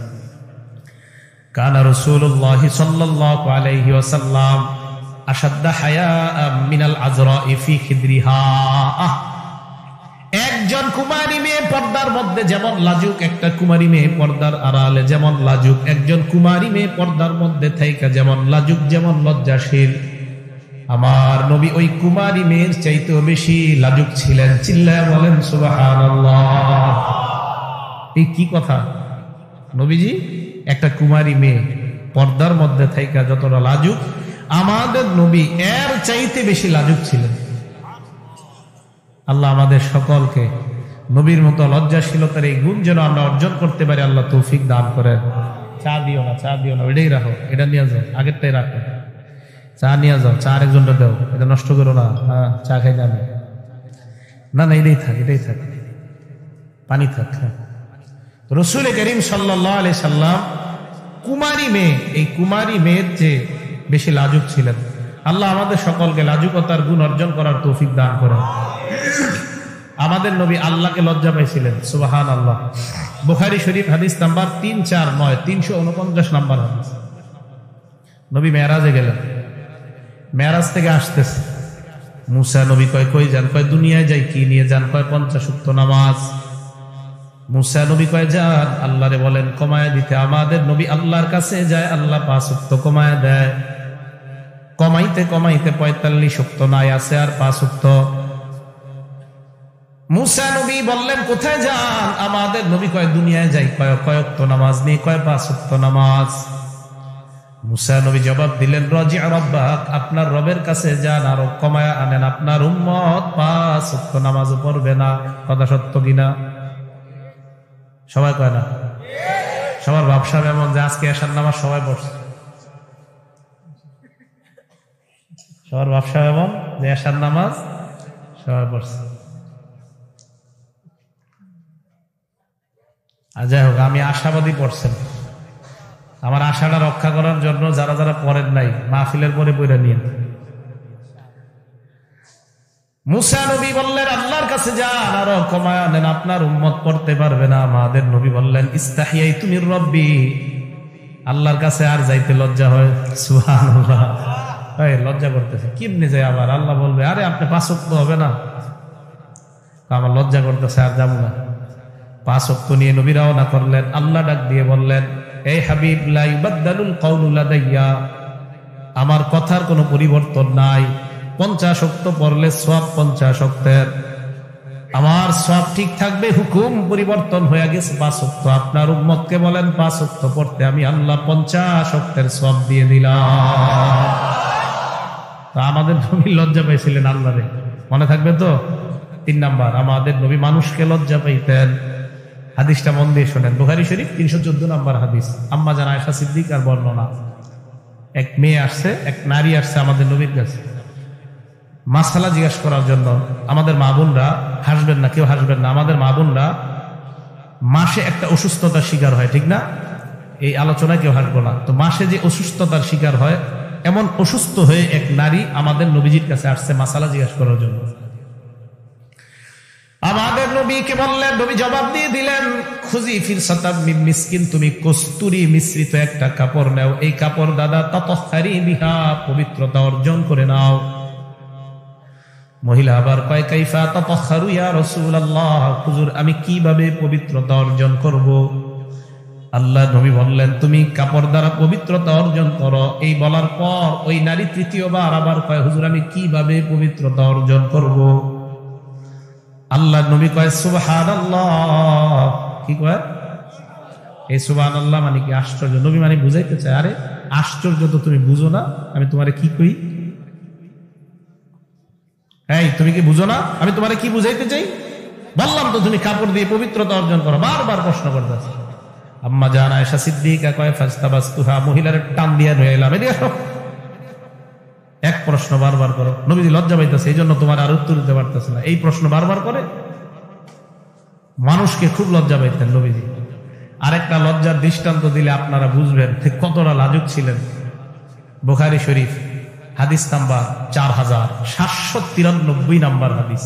S1: কানা রাসূলুল্লাহ সাল্লাল্লাহু আলাইহি ওয়াসাল্লাম আশাদ্দা হায়াআম মিনাল আজরা'i ফি খিদরিহা। একজন কুমারী মেয়ে পর্দার মধ্যে যেমন লাজুক, একটা কুমারী মেয়ে পর্দার আড়ালে যেমন লাজুক, একজন কুমারী মেয়ে পর্দার মধ্যে থাইকা যেমন লাজুক, যেমন লজ্জাশীল, আমার নবী ওই কুমারী মেয়ের চাইতেও বেশি লাজুক ছিলেন। চিল্লায়া বলেন সুবহানাল্লাহ। এই কি কথা? নবীজি একটা কুমারী মেয়ে পর্দার মধ্যে থাইকা যতটা লাজুক, আমাদের নবী এর চাইতে বেশি লাজুক ছিলেন। আল্লাহ আমাদের সকলকে নবীর মতো লজ্জাশীলতার এই গুণ যেন আমরা অর্জন করতে পারি, আল্লাহ তৌফিক দান করেন। চা দিও না, এটাই রাখো, এটা নিয়ে যাও, আগেরটাই রাখো। চা নিয়ে যাও, চা আরেকজনটা দাও, এটা নষ্ট করো না। হ্যাঁ, চা খাই না, না এটাই থাক, পানি থাক। রাসূল করিম সাল্লাল্লাহু আলাইহি সাল্লাম কুমারী মেয়ে, এই কুমারী মেয়ের চেয়ে বেশি লাজুক ছিলেন। আল্লাহ আমাদের সকলকে লাজুকতার গুণ অর্জন করার তৌফিক দান করেন। আমাদের নবী আল্লাহকে লজ্জা পাইছিলেন, সুবহানাল্লাহ। বুখারী শরীফ হাদিস নাম্বার 349, 349 নম্বর হাদিস। নবী মেরাজে গেলেন, মেরাজ থেকে আসতেছে, মুসা নবী কই যান? দুনিয়ায় যাই, কি নিয়ে যান? 50 ওয়াক্ত নামাজ। মুসা নবী যান, আল্লাহরে বলেন কমায় দিতে। আমাদের নবী আল্লাহর কাছে যায়, আল্লাহ 5 ওয়াক্ত কমায় দেয়। কমাইতে 45 ওয়াক্ত নাই আছে আর 5 ওয়াক্ত। মুসা নবী বললেন কোথায় যান? আমাদের নবী দুনিয়ায় যাই। কয়েক নামাজ নিয়ে? 5 ওয়াক্ত নামাজ। মুসা নবী জবাব দিলেন, রাজি রাব্বাক, আপনার রবের কাছে যান, আরো কমায়া আনেন। আপনার উম্মত 5 ওয়াক্ত নামাজও পড়বে না। কথা সত্য কিনা? সবাই কয় না? সবার ব্যবসা এমন যে আজকে এশার নামাজ সবাই পড়ছে। সবার ব্যবসা এমন যে এশার নামাজ সবাই পড়ছে। আর যাই হোক, আমি আশাবাদী পড়ছেন। আমার আশাটা রক্ষা করার জন্য যারা যারা পড়েন নাই, মাহফিলের পরে পড়ে নিন। মুসা নবী বললেন আল্লাহর কাছে যান, আরো কমায় আনেন, আপনার উম্মত পড়তে পারবে না। আমাদের নবী বললেন ইস্তাহিয়াইতু মির রব্বি, আল্লাহর কাছে আর যাইতে লজ্জা হয়। সুবহানাল্লাহ, লজ্জা করতেছে, কেমনে যায় আবার? আল্লাহ বলবে আরে আপনি 5 ওয়াক্ত হবে না, আমার লজ্জা করতেছে, আর যাবো না। 5 ওয়াক্ত নিয়ে নবী রওনা করলেন। আল্লাহ ডাক দিয়ে বললেন, এই হাবিব লা ইউবাদদালুল কাউলু লাদাইয়া, আমার কথার কোনো পরিবর্তন নাই। 50 ওয়াক্ত পড়লে সওয়াব 50 ওয়াক্তের, আমার সওয়াব ঠিক থাকবে। হুকুম পরিবর্তন হয়ে গেছে 5 ওয়াক্ত। আপনার উম্মতকে বলেন 5 ওয়াক্ত পড়তে, আমি আল্লাহ 50 ওয়াক্তের সওয়াব দিয়ে দিলাম। আমাদের নবী লজ্জা পাইছিলেন আল্লাহরে, মনে থাকবে তো? 3 নাম্বার, আমাদের নবী মানুষকে লজ্জা পাইতেন। হাদিসটা মন দিয়ে শোনেন, বুখারী শরীফ 314 নাম্বার হাদিস। আম্মা জান আয়েশা সিদ্দিকার বর্ণনা। এক মেয়ে আসছে, এক নারী আসছে আমাদের নবীর কাছে মাসালা জিজ্ঞাসা করার জন্য। আমাদের মা বোনরা, হাসবেন না, কেউ হাসবেন না, আমাদের মা বোনরা মাসে একটা অসুস্থতার শিকার হয়, ঠিক না? এই আলোচনায় কেউ হাসবো না। তো মাসে যে অসুস্থতার শিকার হয়, এমন অসুস্থ হয়ে এক নারী আমাদের নবীজির কাছে আসছে মাসালা জিজ্ঞাসা করার জন্য। আমাদের নবীকে বললেন, নবী জবাব দিয়ে দিলেন, খুজি ফিরসাতাম মিন মিসকিন, তুমি কস্তুরী মিশ্রিত একটা কাপড় নাও, এই কাপড় দাদা তাতাহহারি বিহা, পবিত্রতা অর্জন করে নাও। মহিলা আবার কয়, কাইফা তাতাহহারু ইয়া রাসূলুল্লাহ, হুজুর আমি কিভাবে পবিত্রতা অর্জন করব? আল্লাহ নবী বললেন, তুমি কাপড় দ্বারা পবিত্রতা অর্জন করো। এই বলার পর ওই নারী তৃতীয়বার আবার কয়, হুজুর আমি কিভাবে পবিত্রতা অর্জন করব? আল্লাহ নবী কয় সুবহানাল্লাহ। কি কয়? এই সুবহানাল্লাহ মানে কি? আশ্চর্য। নবী মানে বুঝাইতে চায়, আরে আশ্চর্য তো তুমি বুঝো না, আমি তোমারে কি কই? এই তুমি কি বুঝো না আমি তোমারে কি বুঝাইতে চাই? বললাম তো তুমি কাপড় দিয়ে পবিত্রতা অর্জন করো। বারবার প্রশ্ন করতেছে। আম্মা জান আয়েশা সিদ্দিকা কয়, ফাস্তাবাসতুহা, মহিলার টান দিয়া নিয়ে এলাম, এদিকে আসো। এক প্রশ্ন বারবার করো। নবীজি লজ্জা পাইতেছে, এই জন্য তোমার আর উত্তর দিতে পারতেছে না। এই প্রশ্ন বারবার করে মানুষকে খুব লজ্জা পাইতেন নবীজি। আরেকটা লজ্জার দৃষ্টান্ত দিলে আপনারা বুঝবেন ঠিক কতটা লাজুক ছিলেন। বুখারী শরীফ হাদিস নাম্বার 4793 নাম্বার হাদিস।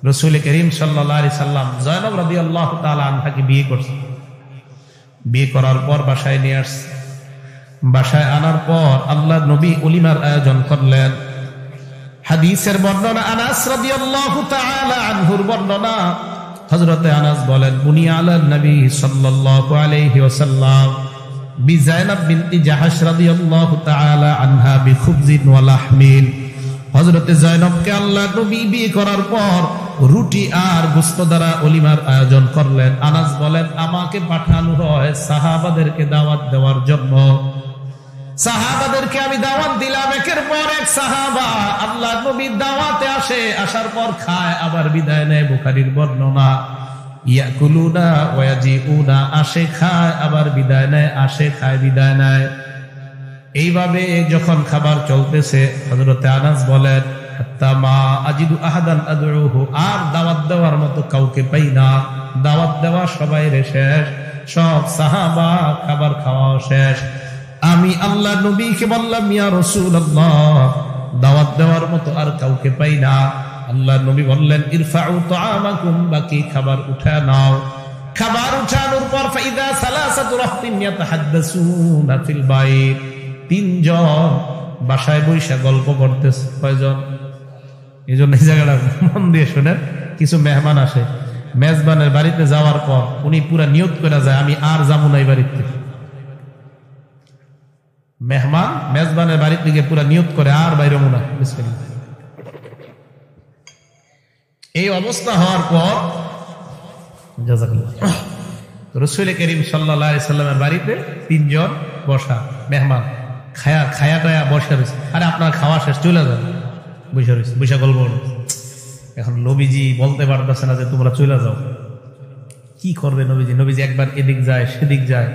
S1: রাসূল করিম সাল্লাল্লাহু আলাইহি সাল্লাম যায়েনব রাদিয়াল্লাহু তাআলা আনহাকে বিয়ে করছেন। বিয়ে করার পর বাসায় নিয়ে আসছে। বাসায় আনার পর আল্লাহ নবী ওলিমার আয়োজন করলেন। হাদিসের বর্ণনা, আনাস রাদিয়াল্লাহু তাআলা আনহুর বর্ণনা। হযরতে আনাস বলেন, বুনিয়া আলান নবী সাল্লাল্লাহু আলাইহি ওয়াসাল্লাম বিজাইনাব বিনতি জাহাশ রাদিয়াল্লাহু তাআলা আনহা বিখুবজিন ওয়া লাহমিন। হযরতে যায়েনবকে আল্লাহ নবী বিয়ে করার পর রুটি আর গোশত দ্বারা ওলিমার আয়োজন করলেন। আনাস বলেন, আমাকে পাঠানো হয় সাহাবাদেরকে দাওয়াত দেওয়ার জন্য। সাহাবাদেরকে আমি দাওয়াত দিলাম। একের পর এক সাহাবা আল্লাহ নবীর দাওয়াতে আসে, আসার পর খায় আবার বিদায় নেয়। বুখারীর বর্ণনা, ইয়াকুলুনা ওয়া ইয়াজিউনা, আসে খায় আবার বিদায় নেয়, আসে খায় বিদায় নেয়। এইভাবে যখন খাবার চলতেছে, হযরতে আনাস বলেন, হাত্তা মা আজিদু আহাদান আদউহু, আর দাওয়াত দেওয়ার মতো কাউকে পাই না। দাওয়াত দেওয়া সবাই শেষ, সব সাহাবা খাবার খাওয়া শেষ। আমি আল্লাহ নবীকে বললাম, ইয়া রাসূলুল্লাহ, দাওয়াত দেওয়ার মতো আর কাউকে পাই না। আল্লাহ নবী বললেন, ইরফাউ তাআমাকুম, বাকি খাবার উঠা নাও। খাবার উঠানোর পর ফাইদা সালাসাতু রাহতিন ইয়াতাহাদ্দাসুনা ফিল বাইত, 3 জন বাসায় বৈশা গল্প করতেছে। কয়জন? এই জন্য এই জায়গাটা মন দিয়ে শুনেন। কিছু মেহমান আসে, মেজবানের বাড়িতে যাওয়ার পর উনি পুরা নিয়ত করে যায়, আমি আর যাবো না এই বাড়িতে। মেহমান মেজবানের বাড়ির দিকে পুরা নিয়ত করে, আর বাইরে মুনা। এই অবস্থা হওয়ার পর রাসূল করিম সাল্লাল্লাহু আলাইহি সাল্লামের বাড়িতে 3 জন বসা মেহমান, খায়া টায়া বসে রয়েছে। আরে আপনার খাওয়া শেষ, চলে যান। বসে রয়েছে, বসে গল্প করছে। এখন নবীজি বলতে পারতেছে না যে তোমরা চলে যাও। কি করবে নবীজি? নবীজি একবার এদিক যায় সেদিক যায়,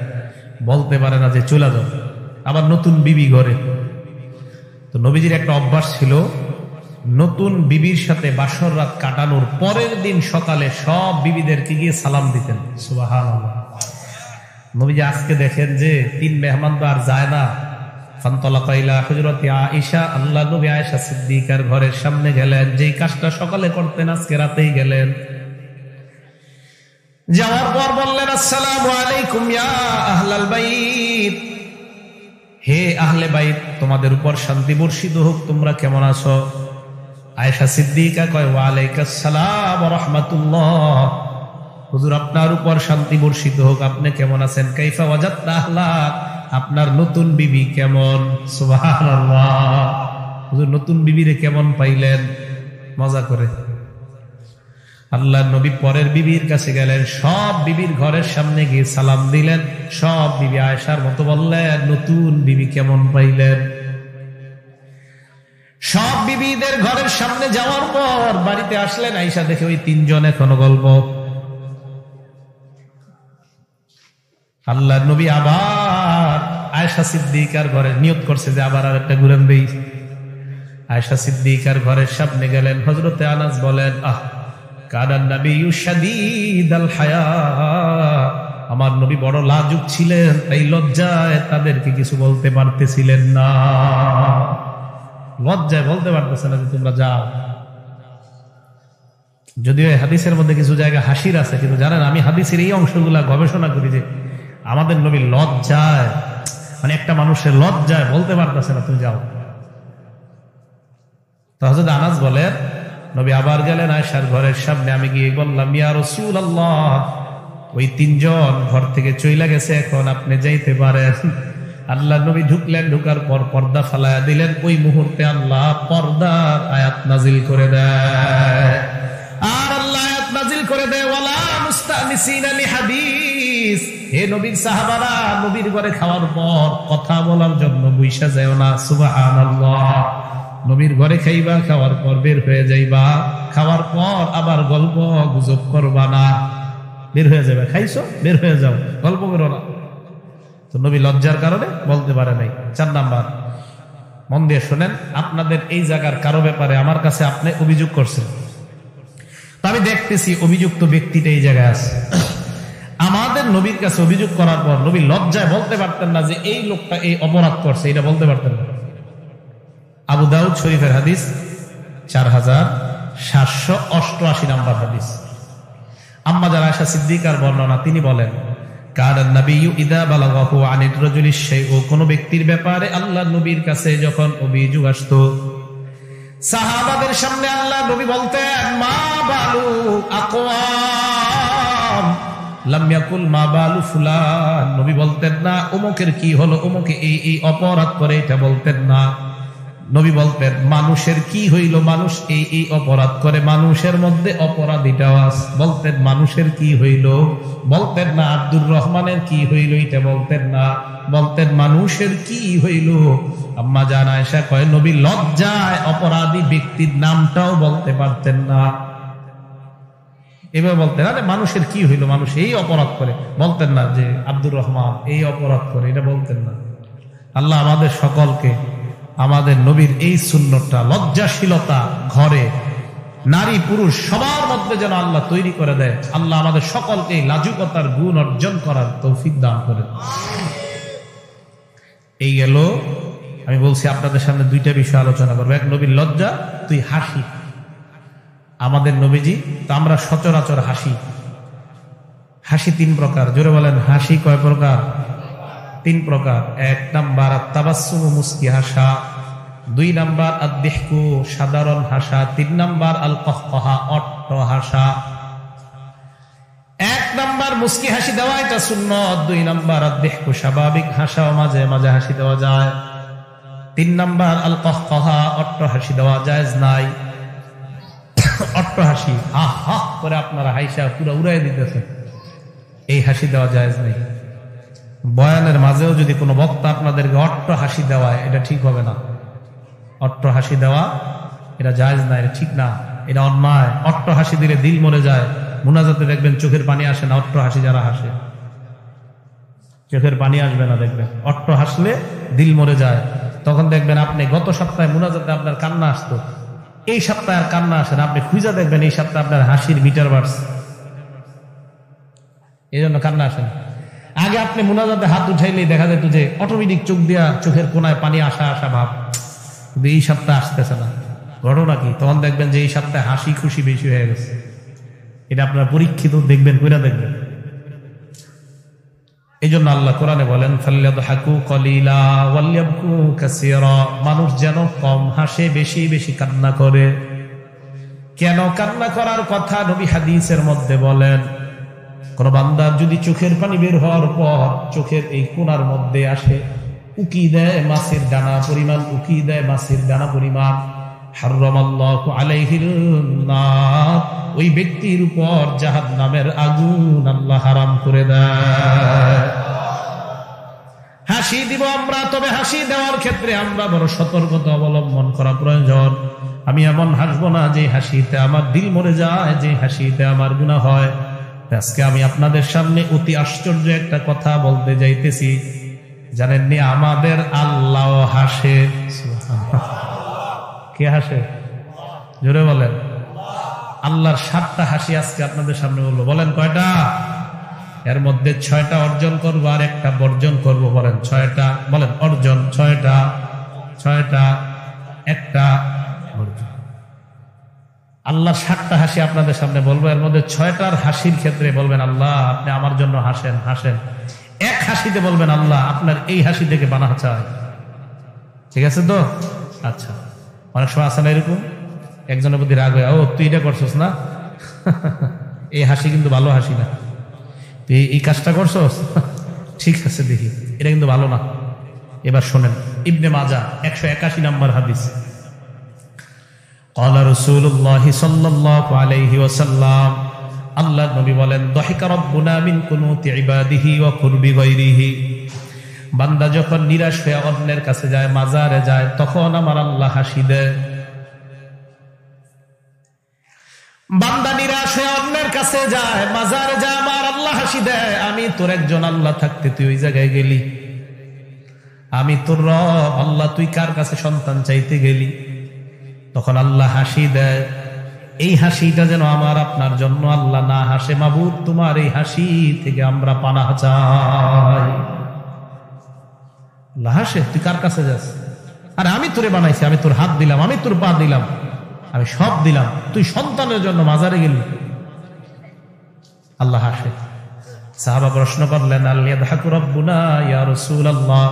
S1: বলতে পারে না যে চলে যাও। আবার নতুন বিবি ঘরে। তো নবীজির একটা অভ্যাস ছিল, নতুন বিবির সাথে বাসর রাত কাটানোর পরের দিন সকালে সব বিবিদেরকে গিয়ে সালাম দিতেন। সুবহানাল্লাহ। নবীজি আজকে দেখেন যে 3 মেহমান তো আর যায় না। ফান্তলাকা ইলা হুজরাতি আয়েশা, আল্লাহ নবী আয়েশা সিদ্দিকার ঘরের সামনে গেলেন। যেই কাজটা সকালে করতেন আজকে রাতেই গেলেন। যাওয়ার পর বললেন, আসসালামু আলাইকুম ইয়া আহলাল বাইত, হে আহলে বাইত, তোমাদের উপর শান্তি বর্ষিত হোক, তোমরা কেমন আছো? আয়েশা সিদ্দিকা কয়, ওয়া আলাইকাস সালাম ওয়া রাহমাতুল্লাহ, হুজুর আপনার উপর শান্তি বর্ষিত হোক, আপনি কেমন আছেন? কাইফা ওয়াজাদতা আহলাক, আপনার নতুন বিবি কেমন? সুবহানাল্লাহ। হুজুর নতুন বিবিরে কেমন পাইলেন? মজা করে আল্লাহর নবী পরের বিবির কাছে গেলেন, সব বিবির ঘরের সামনে গিয়ে সালাম দিলেন। সব বিবি আয়েশার মতো বললেন, নতুন বিবি কেমন পাইলেন? সব বিবিদের ঘরের সামনে যাওয়ার পর বাড়িতে আসলেন। আয়েশা দেখে ওই 3 জন এখনো গল্প। আল্লাহর নবী আবার আয়েশা সিদ্দিকার ঘরে নিয়ত করছে যে আবার আরেকটা ঘুরেন দেই। আয়েশা সিদ্দিকার ঘরের সামনে গেলেন। হযরতে আনাস বলেন, কানান নাবিয়্যু শাদীদাল হায়া, আমার নবী বড় লাজুক ছিলেন, তাই লজ্জায় তাদেরকে কিছু বলতে পারতেছিলেন না। লজ্জায় বলতে পারতেছে না যে তোমরা যাও। যদিও হাদিসের মধ্যে কিছু জায়গা হাসির আছে, কিন্তু জানেন আমি হাদিসের এই অংশগুলা গবেষণা করি যে আমাদের নবী লজ্জায়, মানে একটা মানুষের লজ্জায় বলতে পারতেছে না তুমি যাও। তো হযরত আনাস বলেন, নবী আবার গেলেন আয়েশার ঘরের সামনে। আমি গিয়ে বললাম, ইয়া রাসূলুল্লাহ, ওই 3 জন ঘর থেকে চইলা গেছে, এখন আপনি যাইতে পারেন। আল্লাহ নবী ঢুকলেন। ঢুকার পর পর্দা ফালায়া দিলেন। ওই মুহূর্তে আল্লাহ পর্দার আয়াত নাজিল করে দেয়। আর আল্লাহ আয়াত নাজিল করে দেয়, ওয়ালা মুস্তানিসিনা লিহাদিস, হে নবীর সাহাবারা, নবীর ঘরে খাওয়ার পর কথা বলার জন্য বইসা যাও না। সুবহানাল্লাহ। নবীর ঘরে খাইবা, খাওয়ার পর বের হয়ে যাইবা, খাওয়ার পর আবার গল্প গুজব করবা না, বের হয়ে যাবে। খাইছো, বের হয়ে যাও, গল্প করো না। তো নবী লজ্জার কারণে বলতে পারে নাই। 4 নাম্বার, মন দিয়ে শোনেন, আপনাদের এই জায়গার কারো ব্যাপারে আমার কাছে আপনি অভিযোগ করছেন, তো আমি দেখতেছি অভিযুক্ত ব্যক্তিটা এই জায়গায় আছে। আমাদের নবীর কাছে অভিযোগ করার পর নবী লজ্জায় বলতে পারতেন না যে এই লোকটা এই অপরাধ করছে, এটা বলতে পারতেন না। আবু দাউদ শরীফের হাদিস 4788 নাম্বার হাদিস। আম্মা যারা আয়েশা সিদ্দিকার বর্ণনা, তিনি বলেন, কানান নাবিয়্যু ইযা বালাগাহু আনির রাজুলি শাইউ, কোন ব্যক্তির ব্যাপারে আল্লাহর নবীর কাছে যখন অভিযোগ আসতো, সাহাবাদের সামনে আল্লাহ নবী বলতেন, মা বালু আকওয়াম লাম ইয়াকুল মা বালু ফুলান, নবী বলতেন না অমুকের কি হলো, অমুকে এই অপরাধ করে, এটা বলতেন না। নবী বলতেন মানুষের কি হইল, মানুষ এই অপরাধ করে, মানুষের মধ্যে অপরাধীটাও আছে। বলতেন মানুষের কি হইল, বলতেন না আব্দুর রহমানের কি হইল, এটা বলতেন না। বলতেন মানুষের কি হইল। আম্মা জান আয়েশা কয়, নবী লজ্জায় অপরাধী ব্যক্তির নামটাও বলতে পারতেন না। এভাবে বলতেন, আরে মানুষের কি হইল, মানুষ এই অপরাধ করে, বলতেন না যে আব্দুর রহমান এই অপরাধ করে, এটা বলতেন না। আল্লাহ আমাদের সকলকে আমাদের নবীর এই সুন্নতটা, লজ্জাশীলতা ঘরে নারী পুরুষ সবার মধ্যে যেন আল্লাহ তৈরি করে দেয়। আল্লাহ আমাদের সকলকে এই লাজুকতার গুণ অর্জন করার তৌফিক দান করে। এই গেল, আমি বলছি আপনাদের সামনে 2টা বিষয় আলোচনা করবো। এক, নবীর লজ্জা, তুই হাসি। আমাদের নবীজি তো আমরা সচরাচর হাসি। হাসি 3 প্রকার, জোরে বলেন, হাসি কয় প্রকার? 3 প্রকার। 1 নাম্বার আত-তাবাসসুম, মুস্কি হাসা। 2 নাম্বার আদ-দিহকু, সাধারণ হাসা। 3 নাম্বার আল-কাহকাহা, অট্ট হাসা। 1 নাম্বার মুস্কি হাসি দেওয়া, এটা সুন্নাত। 2 নাম্বার আদ-দিহকু, স্বাভাবিক হাসাও মাঝে মাঝে হাসি দেওয়া যায়। 3 নাম্বার আল-কাহকাহা, অট্ট হাসি দেওয়া জায়েজ নাই। অট্ট হাসি, হা হা করে আপনারা হাসা পুরো উড়াই দিতেছেন, এই হাসি দেওয়া জায়েজ নেই। বয়ানের মাঝেও যদি কোনো বক্তা আপনাদেরকে অট্ট হাসি দেওয়ায়, এটা ঠিক হবে না। অট্ট হাসি দেওয়া এটা জায়েজ না, এটা ঠিক না, এটা অন্যায়। অট্ট হাসি দিলে দিল মরে যায়। মুনাজাতে দেখবেন চোখের পানি আসে না, অট্ট হাসি যারা হাসে চোখের পানি আসবে না, দেখবেন অট্ট হাসলে দিল মরে যায়। তখন দেখবেন আপনি গত সপ্তাহে মুনাজাতে আপনার কান্না আসতো, এই সপ্তাহে আর কান্না আসে না, আপনি খুঁজে দেখবেন এই সপ্তাহে আপনার হাসির মিটার বাড়ছে, এই জন্য কান্না আসে না। আগে আপনি মুনাজাতে হাত উঠাইলেই দেখা যেত যে অটোমেটিক চোখ দিয়া চোখের কোনায় পানি আসা আসা ভাব, কিন্তু এই সপ্তাহে আসতেছে না। ঘটনা কি? তখন দেখবেন যে এই সপ্তাহে হাসি খুশি বেশি হয়ে গেছে। এটা আপনারা পরীক্ষিত দেখবেন, কইরা দেখবেন। এই জন্য আল্লাহ কোরআনে বলেন ফাল্যাদহাকু কলিলা ওয়ালইয়াবকু কাসীরা, মানুষ যেন কম হাসে, বেশি বেশি কান্না করে। কেন কান্না করার কথা নবী হাদিসের মধ্যে বলেন, কোন বান্দার যদি চোখের পানি বের হওয়ার পর চোখের এই কোণার মধ্যে আসে, উকি দেয় মাছের দানা পরিমাণ, উকি দেয় মাছের দানা পরিমাণ, হারামাল্লাহু আলাইহিল নার, ওই ব্যক্তির উপর জাহান্নামের আগুন আল্লাহ হারাম করে দেয়। হাসি দিব আমরা, তবে হাসি দেওয়ার ক্ষেত্রে আমরা বড় সতর্কতা অবলম্বন করা প্রয়োজন। আমি এমন হাসবো না যে হাসিতে আমার দিল মরে যায়, যে হাসিতে আমার গুনাহ হয়। আজকে আমি আপনাদের সামনে অতি আশ্চর্য একটা কথা বলতে যাইতেছি, জানেননি আমাদের আল্লাহ হাসে। কে হাসে? জোরে বলেন। আল্লাহর 7টা হাসি আজকে আপনাদের সামনে বলবো। বলেন কয়টা? এর মধ্যে 6টা অর্জন করবো আর একটা বর্জন করব। বলেন 6টা, বলেন অর্জন 6টা, 6টা, একটা বর্জন। আল্লাহ 7টা হাসি আপনাদের সামনে বলবো, এর মধ্যে 6টার হাসির ক্ষেত্রে বলবেন আল্লাহ আপনি আমার জন্য হাসেন, হাসেন। এক হাসিতে বলবেন আল্লাহ আপনার এই হাসি থেকে বানা চাই। ঠিক আছে তো? আচ্ছা, অনেক সময় আসে না এরকম, একজনের প্রতি রাগ হয়ে, ও তুই এটা করছস না, এই হাসি কিন্তু ভালো হাসি না, তুই এই কাজটা করছস, ঠিক আছে দেখি, এটা কিন্তু ভালো না। এবার শোনেন, ইবনে মাজাহ 181 নম্বর হাদিস। ক্বালা রাসূলুল্লাহ সাল্লাল্লাহু আলাইহি ওয়াসাল্লাম, আল্লাহর নবী বলেন, দাহিকা রাব্বুনা মিন কুনুতি ইবাদিহি ওয়া কুরবি গায়রিহি, বান্দা যখন নিরাশ হয়ে অন্যের কাছে যায়, মাজারে যায়, তখন আমার আল্লাহ হাসি দেয়। বান্দা নিরাশ হয়ে অন্যের কাছে যায়, মাজারে যায়, আমার আল্লাহ হাসি দেয়। আমি তোর একজন আল্লাহ থাকতে তুই ওই জায়গায় গেলি, আমি তোর রব আল্লাহ, তুই কার কাছে সন্তান চাইতে গেলি, তখন আল্লাহ হাসি দেয়। এই হাসিটা যেন আমার আপনার জন্য আল্লাহ না হাসে, মাবুদ তোমার এই হাসি থেকে আমরা পানাহ চাই। আল্লাহ হাসে, তুই কার কাছে যাস? আরে আমি তোরে বানাইছি, আমি তোর হাত দিলাম, আমি তোর পা দিলাম, আমি সব দিলাম, তুই সন্তানের জন্য মাজারে গেলি, আল্লাহ হাসে। সাহাবা প্রশ্ন করলেন, আল্লাযহাকু রাব্বুনা ইয়া রাসূলুল্লাহ,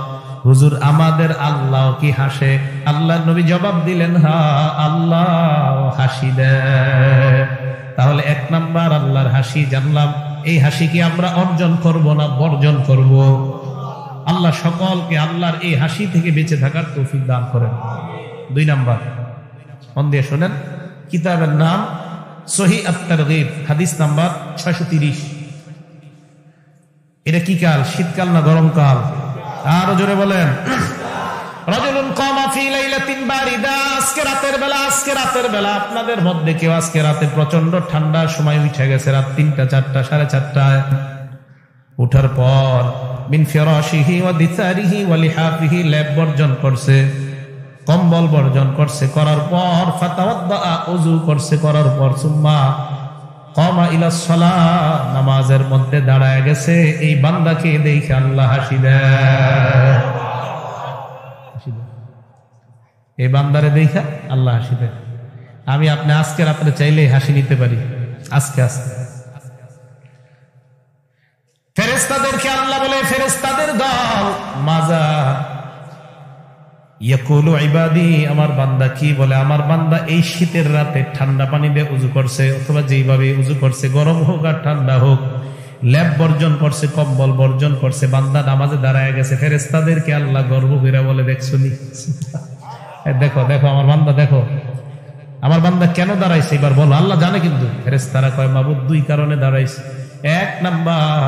S1: হুজুর আমাদের আল্লাহ কি হাসে? আল্লাহর নবী জবাব দিলেন, হ্যাঁ আল্লাহ হাসি দেয়। তাহলে 1 নাম্বার আল্লাহর হাসি জানলাম। এই হাসি কি আমরা অর্জন করব না বর্জন করব? আল্লাহ সকলকে আল্লাহর এই হাসি থেকে বেঁচে থাকার তৌফিক দান করেন। 2 নাম্বার, মন দিয়ে শোনেন, কিতাবের নাম সহিহ আত-তারগীব, হাদিস নাম্বার 630। এটা কি কাল? শীতকাল না গরমকাল? আরো জোরে বলেন। রাজুলুন কামা ফি লাইলাতিন বারিদা, আজকে রাতের বেলা, আজকে রাতের বেলা আপনাদের মধ্যে কেউ আজকে রাতে প্রচন্ড ঠান্ডার সময় উঠে গেছে, রাত 3টা 4টা 4:30টায়। উঠার পর মিন ফিরাশিহি ওয়া দিসারিহি ওয়া লিহাফিহি, লেপ বর্জন করছে, কম্বল বর্জন করছে, করার পর ফাতাওয়াদ্দা, ওযু করছে, করার পর সুম্মা কামা ইলা সালাহ, নামাজের মধ্যে দাঁড়ায় গেছে। এই বান্দাকে দেখে আল্লাহ হাসি দেয়, এই বান্দারে দেখে আল্লাহ হাসি দেয়। আমি আপনি আজকে রাত্রে চাইলে হাসি নিতে পারি, আজকে আজকে। ফেরেশতাদেরকে আল্লাহ বলে, ফেরেশতাদের দল মাজা, ইয়াকুলু ইবাদি, আমার বান্দা কি বলে? আমার বান্দা এই শীতের রাতে ঠান্ডা পানি দিয়ে উযু করছে, অথবা যেইভাবে উযু করছে, গরম হোক আর ঠান্ডা হোক, ল্যাব বর্জন করছে, কম্বল বর্জন করছে, বান্দা নামাজে দাঁড়ায় গেছে। ফেরেশতাদেরকে আল্লাহ গর্ব করে বলে, দেখছনি, দেখো দেখো আমার বান্দা, দেখো আমার বান্দা কেন দাঁড়াইছে, এবার বলো। আল্লাহ জানে, কিন্তু ফেরেশতারা কয় মাবুদ 2 কারণে দাঁড়াইছে। 1 নাম্বার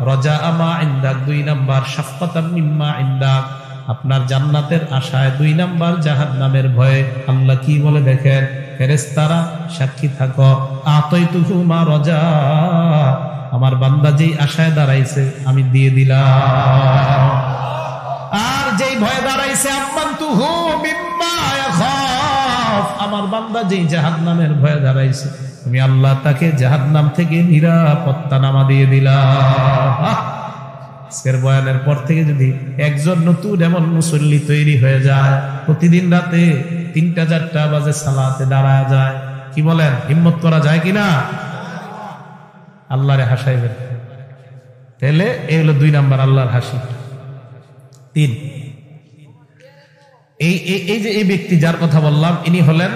S1: রাজা আমা ইনদাক, 2 নাম্বার শাফকাতাম মিম্মা ইনদাক, আপনার জান্নাতের আশায়, 2 নাম্বার জাহান্নামের ভয়ে। আল্লাহ কি বলে দেখেন, ফেরেশতারা সাক্ষী থাকো, আতাইতুহু মা রাজা, আমার বান্দা যেই আশায় দাঁড়াইছে আমি দিয়ে দিলাম, আর যেই ভয়ে দাঁড়াইছে আম্মানতুহু মিম্মা ইয়াখাফ, আমার বান্দা যেই জাহান্নামের ভয়ে দাঁড়াইছে, আমি আল্লাহ তাকে জাহান্নাম থেকে নিরাপত্তা নামা দিয়ে দিলাম। আজকের বয়ানের পর থেকে যদি একজন নতুন এমন মুসল্লি তৈরি হয়ে যায়, প্রতিদিন রাতে 3টা-4টা বাজে সালাতে দাঁড়ায় যায়, কি বলেন, হিম্মত করা যায় কিনা? আল্লাহরে হাসাইবেন। তাহলে এই হলো 2 নাম্বার আল্লাহর হাসি। 3, এই যে এই ব্যক্তি যার কথা বললাম, ইনি হলেন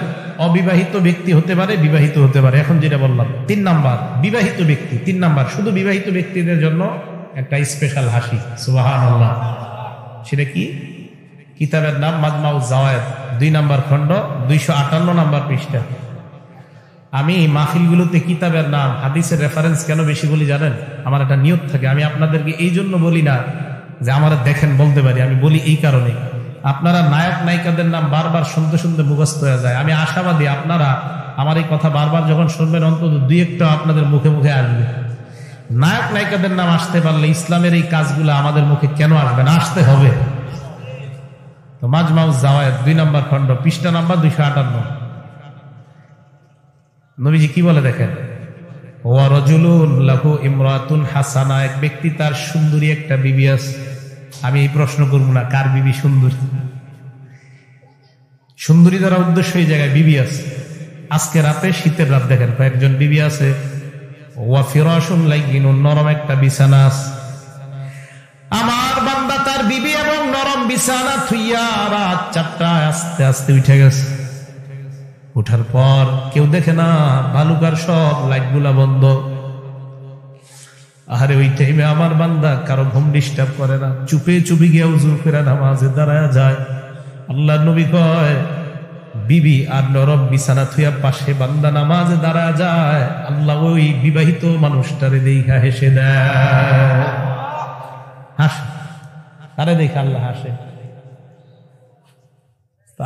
S1: অবিবাহিত ব্যক্তি, হতে পারে বিবাহিত হতে পারে। এখন যেটা বললাম 3 নাম্বার বিবাহিত ব্যক্তি। 3 নাম্বার শুধু বিবাহিত ব্যক্তিদের জন্য একটা স্পেশাল হাসি, সুবহানাল্লাহ। সেটা কি? কিতাবের নাম মাজমাউজ জাওয়ায়েদ, 2 নাম্বার খণ্ড, 258 নাম্বার পৃষ্ঠা। আমি মাহফিলগুলোতে কিতাবের নাম, হাদিসের রেফারেন্স কেন বেশি বলি জানেন? আমার একটা নিয়ত থাকে। আমি আপনাদেরকে এই জন্য বলি না যে আমার দেখেন বলতে পারি, আমি বলি এই কারণে, আপনারা নায়ক নায়িকাদের নাম বারবার শুনতে শুনতে মুখস্থ হয়ে যায়। আমি আশাবাদী আপনারা আমার এই কথা বারবার যখন শুনবেন, অন্তত 2-1টা আপনাদের মুখে মুখে আসবে। নায়ক নায়িকাদের নাম আসতে পারলে ইসলামের এই কাজগুলো আমাদের মুখে কেন আসবে না? আসতে হবে। তো মাজমাউজ জাওয়ায়েদ 2 নাম্বার খণ্ড, পৃষ্ঠা নাম্বার 258। নবীজি কি বলে দেখেন, ওয়া রাজুলুন লাহু ইমরাতুন হাসানা, এক ব্যক্তি তার সুন্দরী একটা বিবি আছে। আমি এই প্রশ্ন করব না কার বিবি সুন্দরী, সুন্দরী দ্বারা উদ্দেশ্য এই জায়গায় বিবি আছে। আজকে রাতে, শীতের রাত, দেখেন কয়েকজন বিবি আছে। ওয়া ফিরাশুন লাইয়িনুন, নরম একটা বিছানা আছে। আমার বান্দা তার বিবি এবং নরম বিছানা থুইয়া রাত 4টায় আস্তে আস্তে উঠে গেছে। উঠার পর কেউ দেখে না, বালুকার সব লাইটগুলা বন্ধ। আরে ওই টাইমে আমার বান্দা কারো ঘুম ডিস্টার্ব করে না, চুপে চুপি গিয়ে উযু করে নামাজে দাঁড়ায় যায়। আল্লাহ নবী কয়, বিবি আর নরম বিছানা থুইয়া পাশে বান্দা নামাজে দাঁড়ায় যায়, আল্লাহ ওই বিবাহিত মানুষটারে দেখা হেসে দেয়। হাসে, তারে দেখে আল্লাহ হাসে।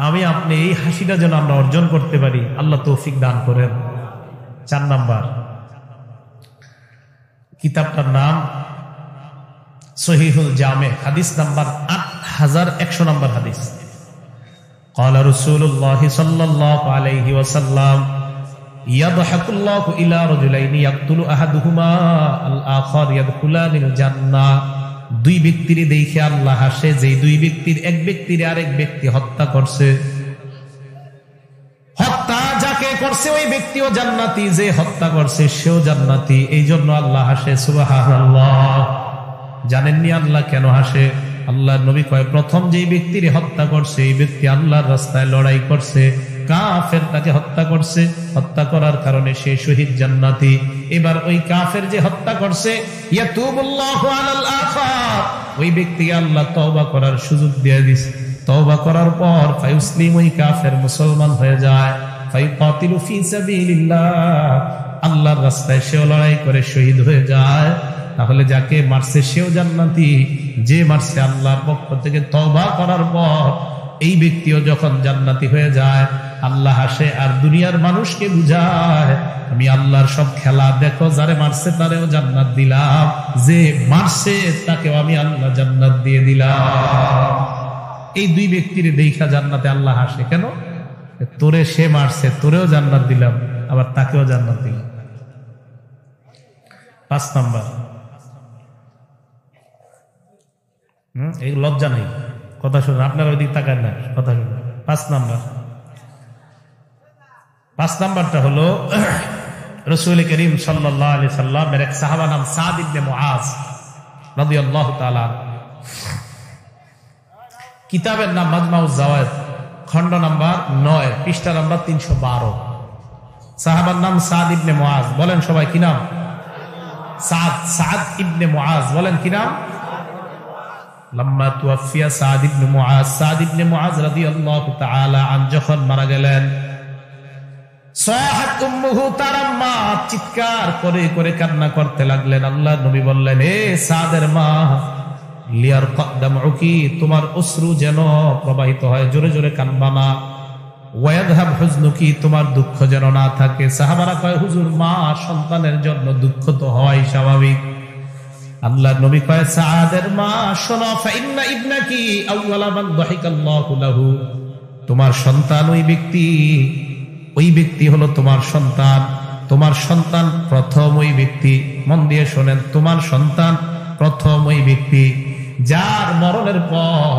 S1: আমি আপনি এই হাসিটা যেন আমরা অর্জন করতে পারি, আল্লাহ তৌফিক দান করেন। 4 নাম্বার, কিতাবটার নাম সহিহুল জামে, হাদিস নাম্বার 8100 নাম্বার হাদিস। قال رسول الله صلى الله عليه وسلم يضحك الله الى رجلين يقتل احدهما الاخر يدخلان الجنه। 2 ব্যক্তির দেখে আল্লাহ হাসে, যে 2 ব্যক্তির এক ব্যক্তির আরেক ব্যক্তি হত্যা করছে। হত্যা যাকে করছে ওই ব্যক্তিও জান্নাতি, যে হত্যা করছে সেও জান্নাতি। এই জন্য আল্লাহ হাসে, সুবহানাল্লাহ। জানেননি আল্লাহ কেন হাসে? আল্লাহ নবী কয়, প্রথম যেই ব্যক্তির হত্যা করছে এই ব্যক্তি আল্লাহর রাস্তায় লড়াই করছে, কাফের তাকে হত্যা করছে, হত্যা করার কারণে সে শহীদ জান্নাতি। এবার ওই কাফের যে হত্যা করছে, ইয়াতুবুল্লাহু আলাল আখার, ওই ব্যক্তিকে আল্লাহ তওবা করার সুযোগ দিয়ে দিয়েছে। তওবা করার পর ফায়ুসলিম, ওই কাফের মুসলমান হয়ে যায়। ফায়ুকাতিলু ফি সাবিলিল্লাহ, আল্লাহর রাস্তায় সেও লড়াই করে শহীদ হয়ে যায়। তাহলে যাকে মারছে সেও জান্নাতি, যে মারছে আল্লাহর পক্ষ থেকে তওবা করার পর এই ব্যক্তিও যখন জান্নাতি হয়ে যায়, আল্লাহ হাসে আর দুনিয়ার মানুষকে বুঝায়, আমি আল্লাহর সব খেলা দেখো, যারে মারছে তারেও জান্নাত দিলাম, যে মারছে তাকেও আমি আল্লাহ জান্নাত দিয়ে দিলাম। এই 2 ব্যক্তির দেখা জান্নাতে আল্লাহ হাসে কেন? তোরে সে মারছে, তোরেও জান্নাত দিলাম, আবার তাকেও জান্নাত দিলাম। 5 নাম্বার, এই লজ্জা নেই, কথা শুনুন, আপনারা ওই দিক তাকান না, কথা শুনুন। 5 নাম্বারটা হলো রাসূল করিম সাল্লাল্লাহু আলাইহি সাল্লামের এক সাহাবা নাম সাদ ইবনে মুআজ রাদিয়াল্লাহু তাআলা। কিতাবের নাম মাজমাউজ জাওয়ায়েদ, খণ্ড নাম্বার 9, পৃষ্ঠা নাম্বার 312। সাহাবার নাম সাদ ইবনে মুআজ। বলেন সবাই কি নাম? সাদ ইবনে মুআজ। বলেন কি নাম? লাম্মা তুওয়াফিয়া সাদ ইবনে মুআজ রাদিয়াল্লাহু তাআলা আন, যখন মারা গেলেন, সাহাত উম্মুহু, তার মা চিৎকার করে করে কান্না করতে লাগলেন। আল্লাহর নবী বললেন, হে সাদের মা, লিয়ার কদ্দামউকি, তোমার অশ্রু যেন প্রবাহিত হয়, জোরে জোরে কাঁদবা না। ওয়ায়াযহাব হুজনুকি, তোমার দুঃখ যেন না থাকে। সাহাবারা কয়, হুজুর, মা সন্তানের জন্য দুঃখ তো হওয়াই স্বাভাবিক। আল্লাহর নবী কয়, সাদের মা শোনো, ফাইন্না ইবনাকি আউওয়ালা মান দাহিকাল্লাহু লাহু, তোমার সন্তান ওই ব্যক্তি ওই ব্যক্তি হলো তোমার সন্তান। তোমার সন্তান প্রথম ওই ব্যক্তি, মন দিয়ে শোনেন, তোমার সন্তান প্রথম ওই ব্যক্তি যার মরণের পর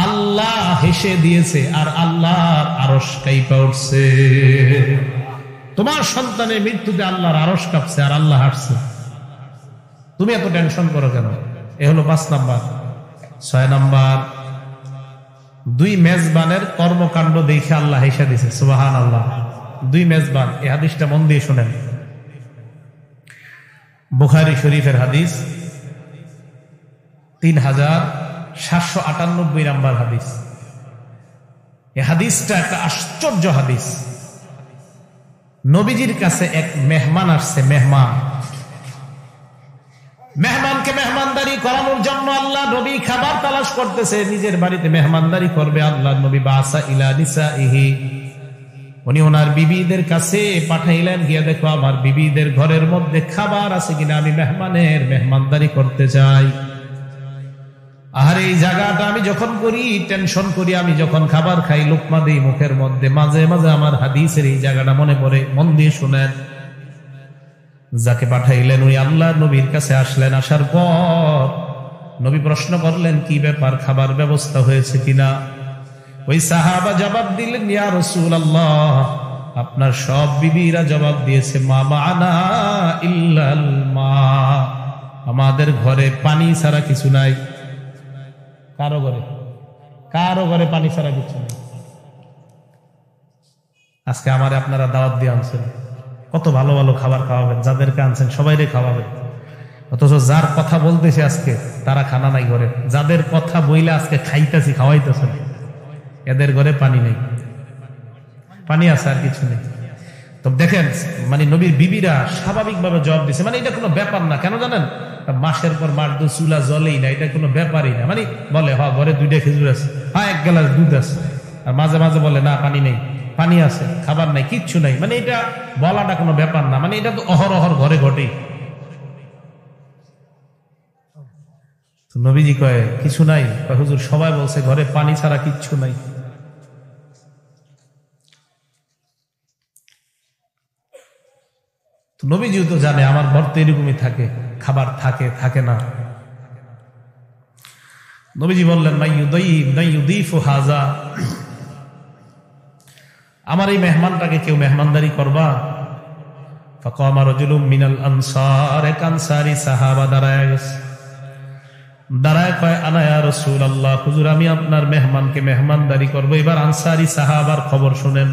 S1: আল্লাহ হেসে দিয়েছে আর আল্লাহর আরশ কাঁপে উঠছে। তোমার সন্তানের মৃত্যুতে আল্লাহর আরশ কাঁপছে আর আল্লাহ হাসছে। তুমি এত টেনশন করো কেন? এ হলো 5 নাম্বার। 6 নাম্বার, 2 মেজবানের কর্মকাণ্ড দেখে আল্লাহ হেসে দিছে। সুবহানাল্লাহ। 2 মেজবান, এই হাদিসটা মন দিয়ে শোনেন। বুখারী শরীফের হাদিস, 3798 নাম্বার হাদিস। এই হাদিসটা একটা আশ্চর্য হাদিস। নবীজির কাছে এক মেহমান আসছে। মেহমানকে মেহমানদারি করানোর জন্য আল্লাহ নবী খাবার তালাশ করতেছে, নিজের বাড়িতে মেহমানদারি করবে। আল্লাহ নবী বাসা ইলা নিসাইহি, উনি ওনার বিবিদের কাছে পাঠাইলেন, গিয়ে দেখো আমার বিবিদের ঘরের মধ্যে খাবার আছে কিনা, আমি মেহমানের মেহমানদারি করতে চাই। আর এই জায়গাটা আমি যখন করি টেনশন করি, আমি যখন খাবার খাই লোকমা দিই মুখের মধ্যে, মাঝে মাঝে আমার হাদিসের এই জায়গাটা মনে পড়ে। মন দিয়ে শুনেন। যাকে পাঠাইলেন উনি আল্লাহ নবীর কাছে আসলেন। আসার পর নবী প্রশ্ন করলেন, কি ব্যাপার, খাবার ব্যবস্থা হয়েছে কিনা? ওই সাহাবা জবাব দিলেন, ইয়া রাসূলুল্লাহ, আপনার সব বিবিরা জবাব দিয়েছে, মা মানা ইল্লাল মা, আমাদের ঘরে পানি ছাড়া কিছু নাই। কারো ঘরে পানি ছাড়া কিছু নেই। আজকে আমারে আপনারা দাওয়াত দিয়ে আনছেন, কত ভালো ভালো খাবার খাওয়াবেন, যাদেরকে আনছেন সবাইরে খাওয়াবেন, অথচ যার কথা বলতেছে আজকে তারা খানা নাই ঘরে। যাদের কথা বইলে আজকে খাইতেছি, খাওয়াইতেছেন, এদের ঘরে পানি নেই। পানি আছে আর কিছু নেই। তো দেখেন, মানে নবীর বিবিরা স্বাভাবিকভাবে জবাব দিছে, মানে এটা কোনো ব্যাপার না। কেন জানেন? মাসের পর মাস চুলা জ্বলেই না, এটা কোনো ব্যাপারই না। মানে বলে, হ্যাঁ ঘরে 2টা খেজুর আছে, হ্যাঁ 1 গ্লাস দুধ আছে, আর মাঝে মাঝে বলে না পানি নেই, পানি আছে, খাবার নাই, কিচ্ছু নাই। মানে এটা বলাটা কোনো ব্যাপার না, মানে এটা তো অহরহর ঘরে ঘটেই। নবীজি কয় কিছু নাই? হুজুর সবাই বলছে ঘরে পানি ছাড়া কিচ্ছু নাই। নবীজিও তো জানে আমার ঘর তো এরকমই থাকে, খাবার থাকে থাকে না। নবীজি বললেন, হাজা, আমার এই মেহমানটাকে কেউ মেহমানদারি করবা? ফাকামা রাজুলুম মিনাল আনসার, এক আনসারী সাহাবা দাঁড়ায় গেছে। দাঁড়ায় কয়, আনা ইয়া রাসূলুল্লাহ, হুজুর আমি আপনার মেহমানকে মেহমানদারি করব। এবার আনসারী সাহাবার খবর শুনেন।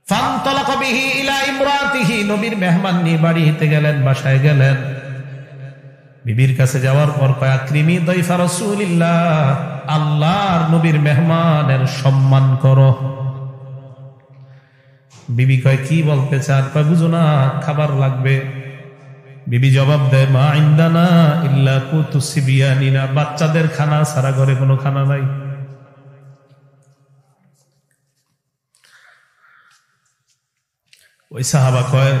S1: ফান্তালাকা বিহি ইলা ইমরাতিহি, নবীর মেহমান নিয়ে বাড়িতে গেলেন, বাসায় গেলেন। বিবির কাছে যাওয়ার পর কয়, আকরিমি দাইফা রাসূলিল্লাহ, আল্লাহর নবীর মেহমানের সম্মান করো। বিবি কয়, কি বলতে চান? কয়, বুঝো না, খাবার লাগবে। বিবি জবাব দেয়, মা ইনদানা ইল্লা কুতু সিবিয়ানিনা, বাচ্চাদের খানা ছাড়া ঘরে কোনো খানা নাই। ওই সাহাবা কয়,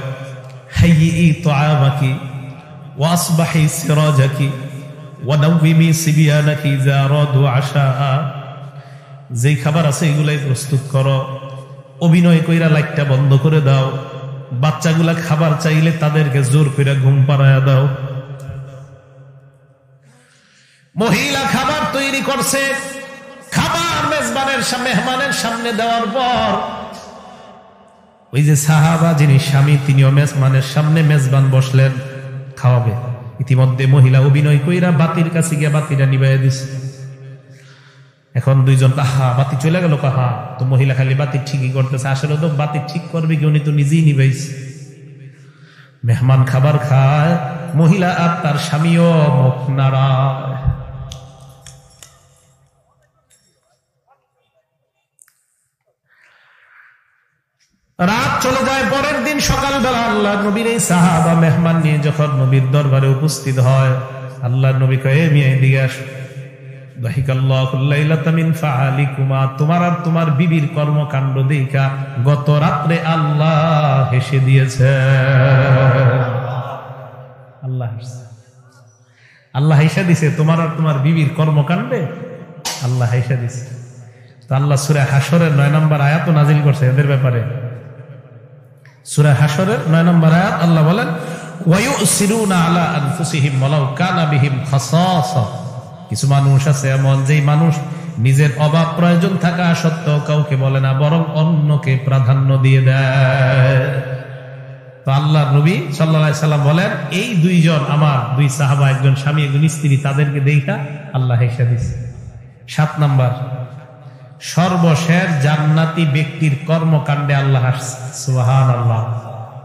S1: হাইয়ি তুআমাকি ওয়া আসবাহি সিরাজাকি ওয়া নাওমি সিবিয়ানাকি ইযা রাদু আশা, যেই খাবার আছে এগুলাই প্রস্তুত করো, অভিনয় কইরা লাইটটা বন্ধ করে দাও, বাচ্চাগুলা খাবার চাইলে তাদেরকে জোর কইরা ঘুম পাড়ায়া দাও। মহিলা খাবার তৈরি করছে, খাবার মেজবানের মেহমানের সামনে দেওয়ার পর ওই যে সাহাবা যিনি স্বামী, তিনিও মেজবানের সামনে মেজবান বসলেন খাওয়াবে। ইতিমধ্যে মহিলা অভিনয় কইরা বাতির কাছে গিয়ে বাতিটা নিভাইয়া দিছে। এখন দুইজন, কাহা বাতি চলে গেল, কাহা তো মহিলা খালি বাতি ঠিকই করতেছে, আসলে তো বাতি ঠিক করবে কি, উনি তো নিজেই নিভাইছে। মেহমান খাবার খায়, মহিলা আর তার স্বামীও মুখ নাড়ায়। রাত চলে যায়, পরের দিন সকালবেলা আল্লাহ নবীর এই সাহাবা মেহমান নিয়ে যখন নবীর দরবারে উপস্থিত হয়, আল্লাহ নবী কয়ে, মিয়া এদিকে আসো। তোমার আর তোমার বিবির কর্মকাণ্ড দেখা গত রাত্রে আল্লাহ হেসে দিয়েছে। আল্লাহ হেসে দিছে তোমার আর তোমার বিবির কর্মকাণ্ডে। আল্লাহ হাইসা দিছে। তো আল্লাহ সূরা হাশরের 9 নম্বর আয়াত নাজিল করছে এদের ব্যাপারে। সূরা হাশরের 9 নম্বর আয়াত আল্লাহ বলেন ওয়ায়ুসিরুনা আলা আনফুসিহিম ওয়ালাউ কানা বিহিম খাসাসা। কিছু মানুষ আছে এমন, যেই মানুষ নিজের অভাব প্রয়োজন থাকা সত্ত্বেও কাউকে বলে না, বরং অন্যকে প্রাধান্য দিয়ে দেয়। তো আল্লাহর নবী সাল্লাল্লাহু আলাইহি সাল্লাম বলেন, এই দুইজন আমার দুই সাহাবা, একজন স্বামী একজন স্ত্রী, তাদেরকে দেখা আল্লাহ হেসে দিছে। 7 নাম্বার, সর্বশেষ জান্নাতি ব্যক্তির কর্মকাণ্ডে আল্লাহ হাসছে। সুবহানাল্লাহ।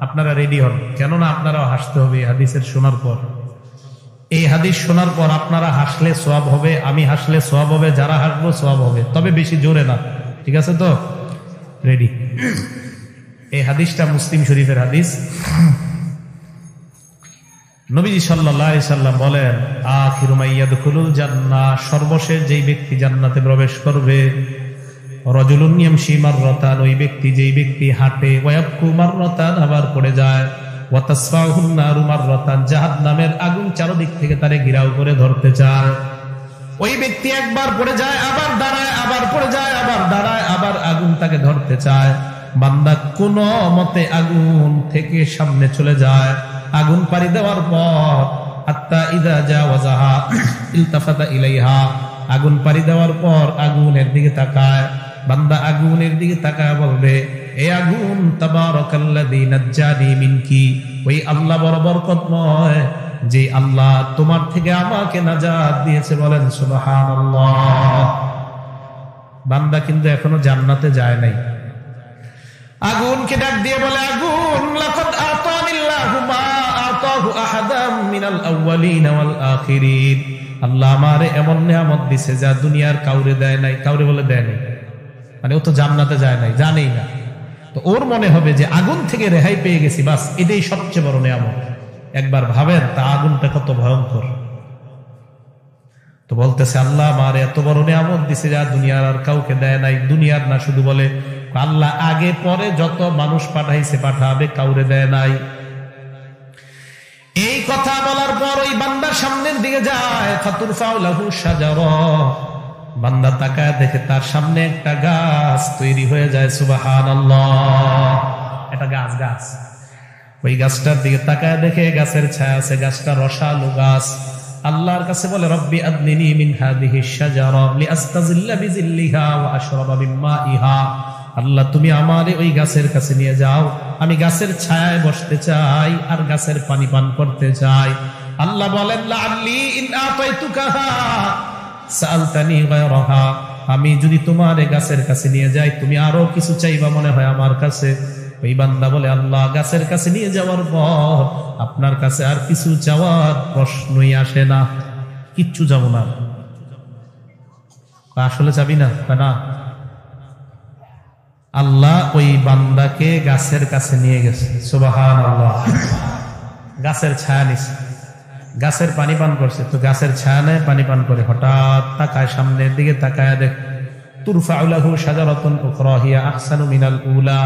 S1: আপনারা রেডি হন, কেননা আপনারাও হাসতে হবে এই হাদিসের শোনার পর। এই হাদিস শোনার পর আপনারা হাসলে সওয়াব হবে, আমি হাসলে সওয়াব হবে, যারা হাসবো সওয়াব হবে, তবে বেশি জোরে না। ঠিক আছে তো? রেডি? এই হাদিসটা মুসলিম শরীফের হাদিস। নবীজি সাল্লাল্লাহু আলাইহি সাল্লাম বলেন, আখিরু মা ইয়াদখুলুল জান্নাহ, সর্বশেষ যেই ব্যক্তি জান্নাতে প্রবেশ করবে, রাজুলুন ইয়ামশি মাররাতান, ওই ব্যক্তি যেই ব্যক্তি হাঁটে, ওয়ায়াবকু মাররাতান, আবার পড়ে যায়, ওয়া তাসফাহুন নারু মাররাতান, জাহান্নামের আগুন চারদিক থেকে তারে ঘেরাও করে ধরতে চায়। ওই ব্যক্তি একবার পড়ে যায়, আবার দাঁড়ায়, আবার পড়ে যায়, আবার দাঁড়ায়, আবার আগুন তাকে ধরতে চায়। বান্দা কোন মতে আগুন থেকে সামনে চলে যায়। আগুন পাড়ি দেওয়ার পর হাত্তা ইযা জাওয়াজাহা ইলতাফাতা ইলাইহা, আগুন পাড়ি দেওয়ার পর আগুনের দিকে তাকায়। বান্দা আগুনের দিকে তাকায় বলবে, এ আগুন, তাবারাকাল্লাযী নাজ্জানি মিনকি, ওই আল্লাহ বড় বরকতময়, যে আল্লাহ তোমার থেকে আমাকে নাজাত দিয়েছে। বলেন সুবহানাল্লাহ। বান্দা কিন্তু এখনো জান্নাতে যায় নাই। আগুনকে ডাক দিয়ে বলে, আগুন, লাকাদ আতানিল্লাহু মা আতাহু আহাদাম মিনাল আউয়ালিন ওয়াল আখিরিন, আল্লাহ আমারে এমন নিয়ামত দিয়েছে যা দুনিয়ার কাউরে দেয় নাই। কাউরে বলে দেয় নাই, মানে ও তো জান্নাতে যায় নাই, জানেই না। তো ওর মনে হবে যে আগুন থেকে রেহাই পেয়ে গেছি, বাস এটাই সবচেয়ে বড় নিয়ামত। একবার ভাবেন তা আগুনটা কত ভয়ঙ্কর। তো বলতেছে, আল্লাহ আমারে এত বড় নিয়ামত দিছে যা দুনিয়ার আর কাউকে দেয় নাই। দুনিয়ার না, শুধু বলে আল্লাহ আগে পরে যত মানুষ পাঠাইছে পাঠাবে, কাউরে দেয় নাই। এই কথা বলার পর ওই বান্দার সামনের দিকে যায়, ফাতুরফাউ লাহু শাজারা, বান্দা তাকায় দেখে তার সামনে একটা গাছ তৈরি হয়ে যায়। সুবহানাল্লাহ। এটা গাছ। ওই গাছটার দিকে তাকায় দেখে গাছের ছায়া আছে, গাছটা রসালো গাছ। আল্লাহর কাছে বলে, রব্বি আদনিনি মিন হাযিহিশ শাজারা লিআস্তাযিল্লা বিযিল্লিহা ওয়া আশরাবা মিন মাইহা, আল্লাহ তুমি আমারে ওই গাছের কাছে নিয়ে যাও, আমি গাছের ছায়ায় বসতে চাই আর গাছের পানি পান করতে চাই। আল্লাহ বলেন, লাআল্লি ইন আতাইতুকাহা সাআলতানি গায়রাহা, আমি যদি তোমার গাছের কাছে নিয়ে যাই তুমি আরো কিছু চাইবা মনে হয় আমার কাছে। ওই বান্দা বলে, আল্লাহ গাছের কাছে নিয়ে যাওয়ার পর আপনার কাছে আর কিছু চাওয়ার প্রশ্নই আসে না, কিচ্ছু যাব না। আসলে চাবি না? না। আল্লাহ ওই বান্দাকে গাছের কাছে নিয়ে গেছে। সুবহানাল্লাহ। গাছের ছায়া নিছে, গাছের পানি পান করছে। তো গাছের ছায়া নেয়, পানি পান করে, হঠাৎ তাকায় সামনের দিকে, তাকায় দেখ তুরফাউ লাহু শাজারাতুন উখরা হিয়া আহসানু মিনাল উলা,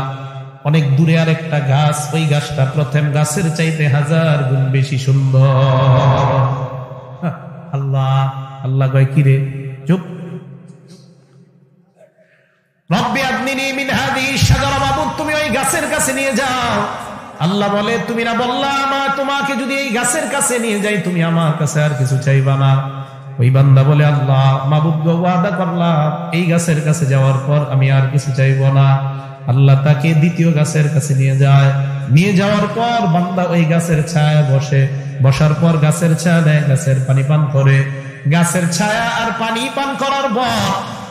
S1: অনেক দূরে আর একটা গাছ, ওই গাছটা প্রথম গাছের চাইতে 1000 গুণ বেশি সুন্দর। আল্লাহ কয়, কি রে, চুপ। রব্বি আদনিনি মিন হাযিহিশ শাজারা, মাবুদ তুমি ওই গাছের কাছে নিয়ে যাও। আল্লাহ বলে, তুমি না বললা তোমাকে যদি এই গাছের কাছে নিয়ে যাই তুমি আমার কাছে আর কিছু চাইবা না? ওই বান্দা বলে, আল্লাহ মাবুদ গো, ওয়াদা করলাম এই গাছের কাছে যাওয়ার পর আমি আর কিছু চাইবো না। আল্লাহ তাকে দ্বিতীয় গাছের কাছে নিয়ে যায়। নিয়ে যাওয়ার পর বান্দা ওই গাছের ছায়া বসে, বসার পর গাছের ছায়া নেয়, গাছের পানি পান করে। গাছের ছায়া আর পানি পান করার পর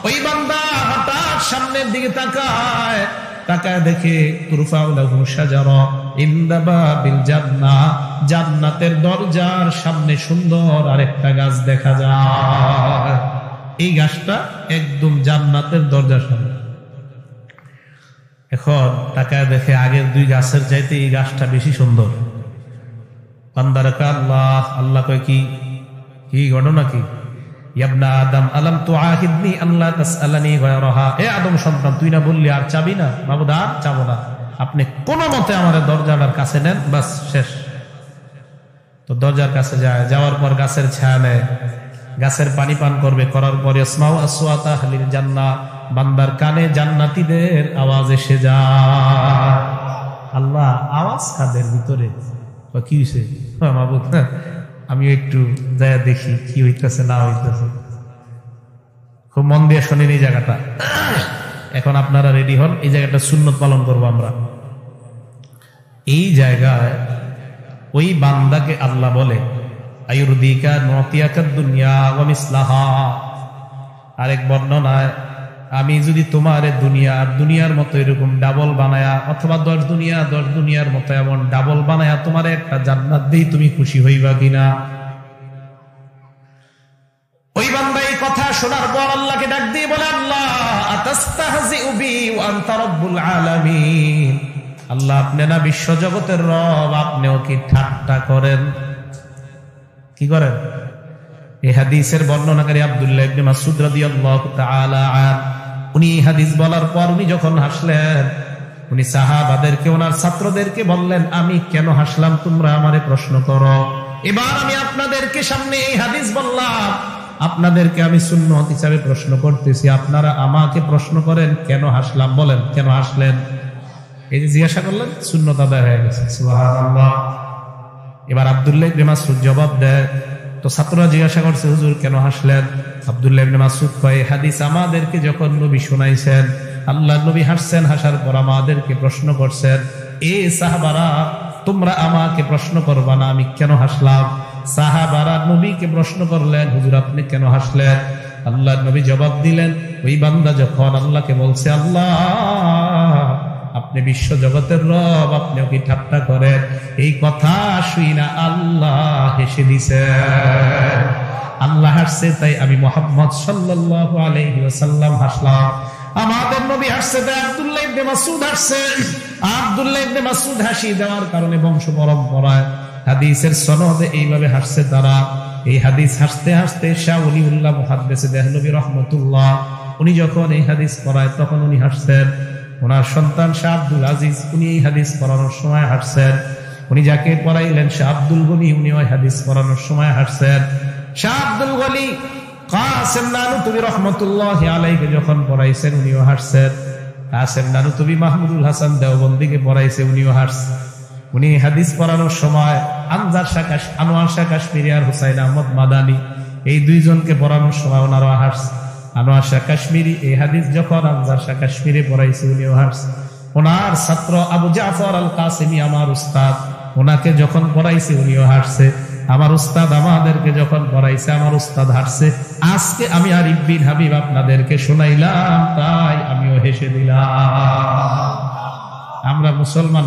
S1: ওই বান্দা হঠাৎ সামনের দিকে তাকায়, তাকায় দেখে তুরফাউ লাহু শাজারা ইনদা বাবিল জান্নাহ, জান্নাতের দরজার সামনে সুন্দর আরেকটা গাছ দেখা যায়। এই গাছটা একদম জান্নাতের দরজার সামনে। এখন তাকায় দেখে আগের দুই গাছের চাইতে এই গাছটা বেশি সুন্দর। বান্দারা কয়, আল্লাহ কয়, কি ঘটনা কি? ইবনা আদম আলাম তুআহিদনি আল্লাহ তাসআলানি গায়রাহা, এ আদম সন্তান তুই না বললি আর চাবি না? মাবুদ আর চাবো না, আপনি কোন মতে আমার দরজাটার কাছে নেন, বাস শেষ। তো দরজার কাছে যায়, যাওয়ার পর গাছের ছায়া নেয়, গাছের পানি পান করবে, করার পরে ইসমাউ আসওয়াতা আহলিল জান্নাহ, বান্দার কানে জান্নাতীদের আওয়াজ এসে যায়। আল্লাহ আওয়াজ কাদের ভিতরে? কি হয়েছে মাবুদ? আমি একটু যায় দেখি কি হইতেছে না হইতেছে। খুব মন দিয়ে শোনেন এই জায়গাটা। এখন আপনারা রেডি হন, এই জায়গাটা সুন্নত পালন করবো আমরা। এই জায়গায় ওই বান্দাকে আল্লাহ বলে আয়ুরদিকা নতিয়াকা দুনিয়া ওয়া মিসলাহা। আরেক বর্ণনায় আমি যদি তোমার দুনিয়ার মতো এরকম ডাবল বানায়া, অথবা 10 দুনিয়ার মতো এমন ডাবল বানায়া তোমার একটা জান্নাত দেই, তুমি খুশি হইবা কিনা? ওই বান্দা এই কথা শোনার পর আল্লাহকে ডাক দিয়ে বলে, আল্লাহ আতাস্তাহজিউ বি ওয়া আনতা রাব্বুল আলামিন। আল্লাহ আপনি না বিশ্ব জগতের রব, আপনিও কি ঠাট্টা করেন? কি করেন? এই হাদিসের বর্ণনাকারী আব্দুল্লাহ ইবনে মাসউদ রাদিয়াল্লাহু তাআলা আনহু, উনি হাদিস বলার পর উনি যখন হাসলেন, উনি সাহাবাদেরকে, ওনার ছাত্রদেরকে বললেন, আমি কেন হাসলাম তোমরা আমারে প্রশ্ন করো। এবার আমি আপনাদেরকে সামনে এই হাদিস বললাম, আপনাদেরকে আমি সুন্নত হিসাবে প্রশ্ন করতেছি, আপনারা আমাকে প্রশ্ন করেন কেন হাসলাম, বলেন কেন হাসলেন? এই যে জিজ্ঞাসা করলেন, সুন্নত আদায় হয়ে গেছে। সুবহানাল্লাহ। এবার আব্দুল্লাহ ইবনে মাসউদ জবাব দেয়, তো ছাত্ররা জিজ্ঞাসা করছে, হুজুর কেন হাসলেন? আব্দুল্লাহ ইবনে মাসউদ কয়, হাদিস আমাদেরকে যখন নবী শোনাইছেন, আল্লাহর নবী হাসছেন, হাসার পর আমাদেরকে প্রশ্ন করছেন, এ সাহাবারা তোমরা আমাকে প্রশ্ন করবা না, আমি কেন হাসলাম? সাহাবারা নবীকে প্রশ্ন করলেন, হুজুর আপনি কেন হাসলেন? আল্লাহর নবী জবাব দিলেন, ওই বান্দা যখন আল্লাহকে বলছে, আল্লাহ আপনি বিশ্ব জগতের রব, আপনিও কি ঠাট্টা করেন, এই কথা শুই না আল্লাহ হেসে দিছে। আল্লাহ হাসছে, তাই আমি মুহাম্মদ সাল্লাল্লাহু আলাইহি ওয়াসাল্লাম হাসলাম। আমাদের নবী হাসছে, তাই আব্দুল্লাহ ইবনে মাসউদ হাসছে। আব্দুল্লাহ ইবনে মাসউদ হাসি দেওয়ার কারণে বংশ পরম্পরায় হাদিসের সনদে এইভাবে হাসছে তারা। এই হাদিস হাসতে হাসতে শাহ ওলিউল্লাহ মুহাদ্দিস দেহলভী রাহমাতুল্লাহ, উনি যখন এই হাদিস পড়ায় তখন উনি হাসছেন। ওনার সন্তান শাহ আব্দুল আজিজ, উনি এই হাদিস পড়ানোর সময় হাসছেন। উনি যাকে পড়াইলেন শাহ আব্দুল গনি, উনি ওই হাদিস পড়ানোর সময় হাসছেন। শাহ আব্দুল গনি কাসেম নানুতুবি রাহমাতুল্লাহি আলাইহি যখন পড়াইছেন, উনিও হাসছেন। কাসেম নানুতুবি মাহমুদুল হাসান দেওবন্দিকে পড়াইছে, উনিও হাসছেন। উনি হাদিস পড়ানোর সময় আনোয়ার শাহ কাশ্মীরি আর হুসাইন আহমদ মাদানী, এই দুইজনকে পড়ানোর সময় ওনারা হাসছে। আনোয়ার শাহ কাশ্মীরি এই হাদিস যখন আনজার শাহ কাশ্মীরি পড়াইছে, উনিও হাসছে। ওনার ছাত্র আবু জাফর আল কাসেমি, আমার উস্তাদ, ওনাকে যখন পড়াইছে উনিও হাসছে। আমার উস্তাদ আমাদেরকে যখন পড়াইছে, আমার উস্তাদ হাসছে। আজকে আমি আরিফ বিন হাবিব আপনাদেরকে শোনাইলাম, তাই আমিও হেসে দিলাম। আমরা মুসলমান।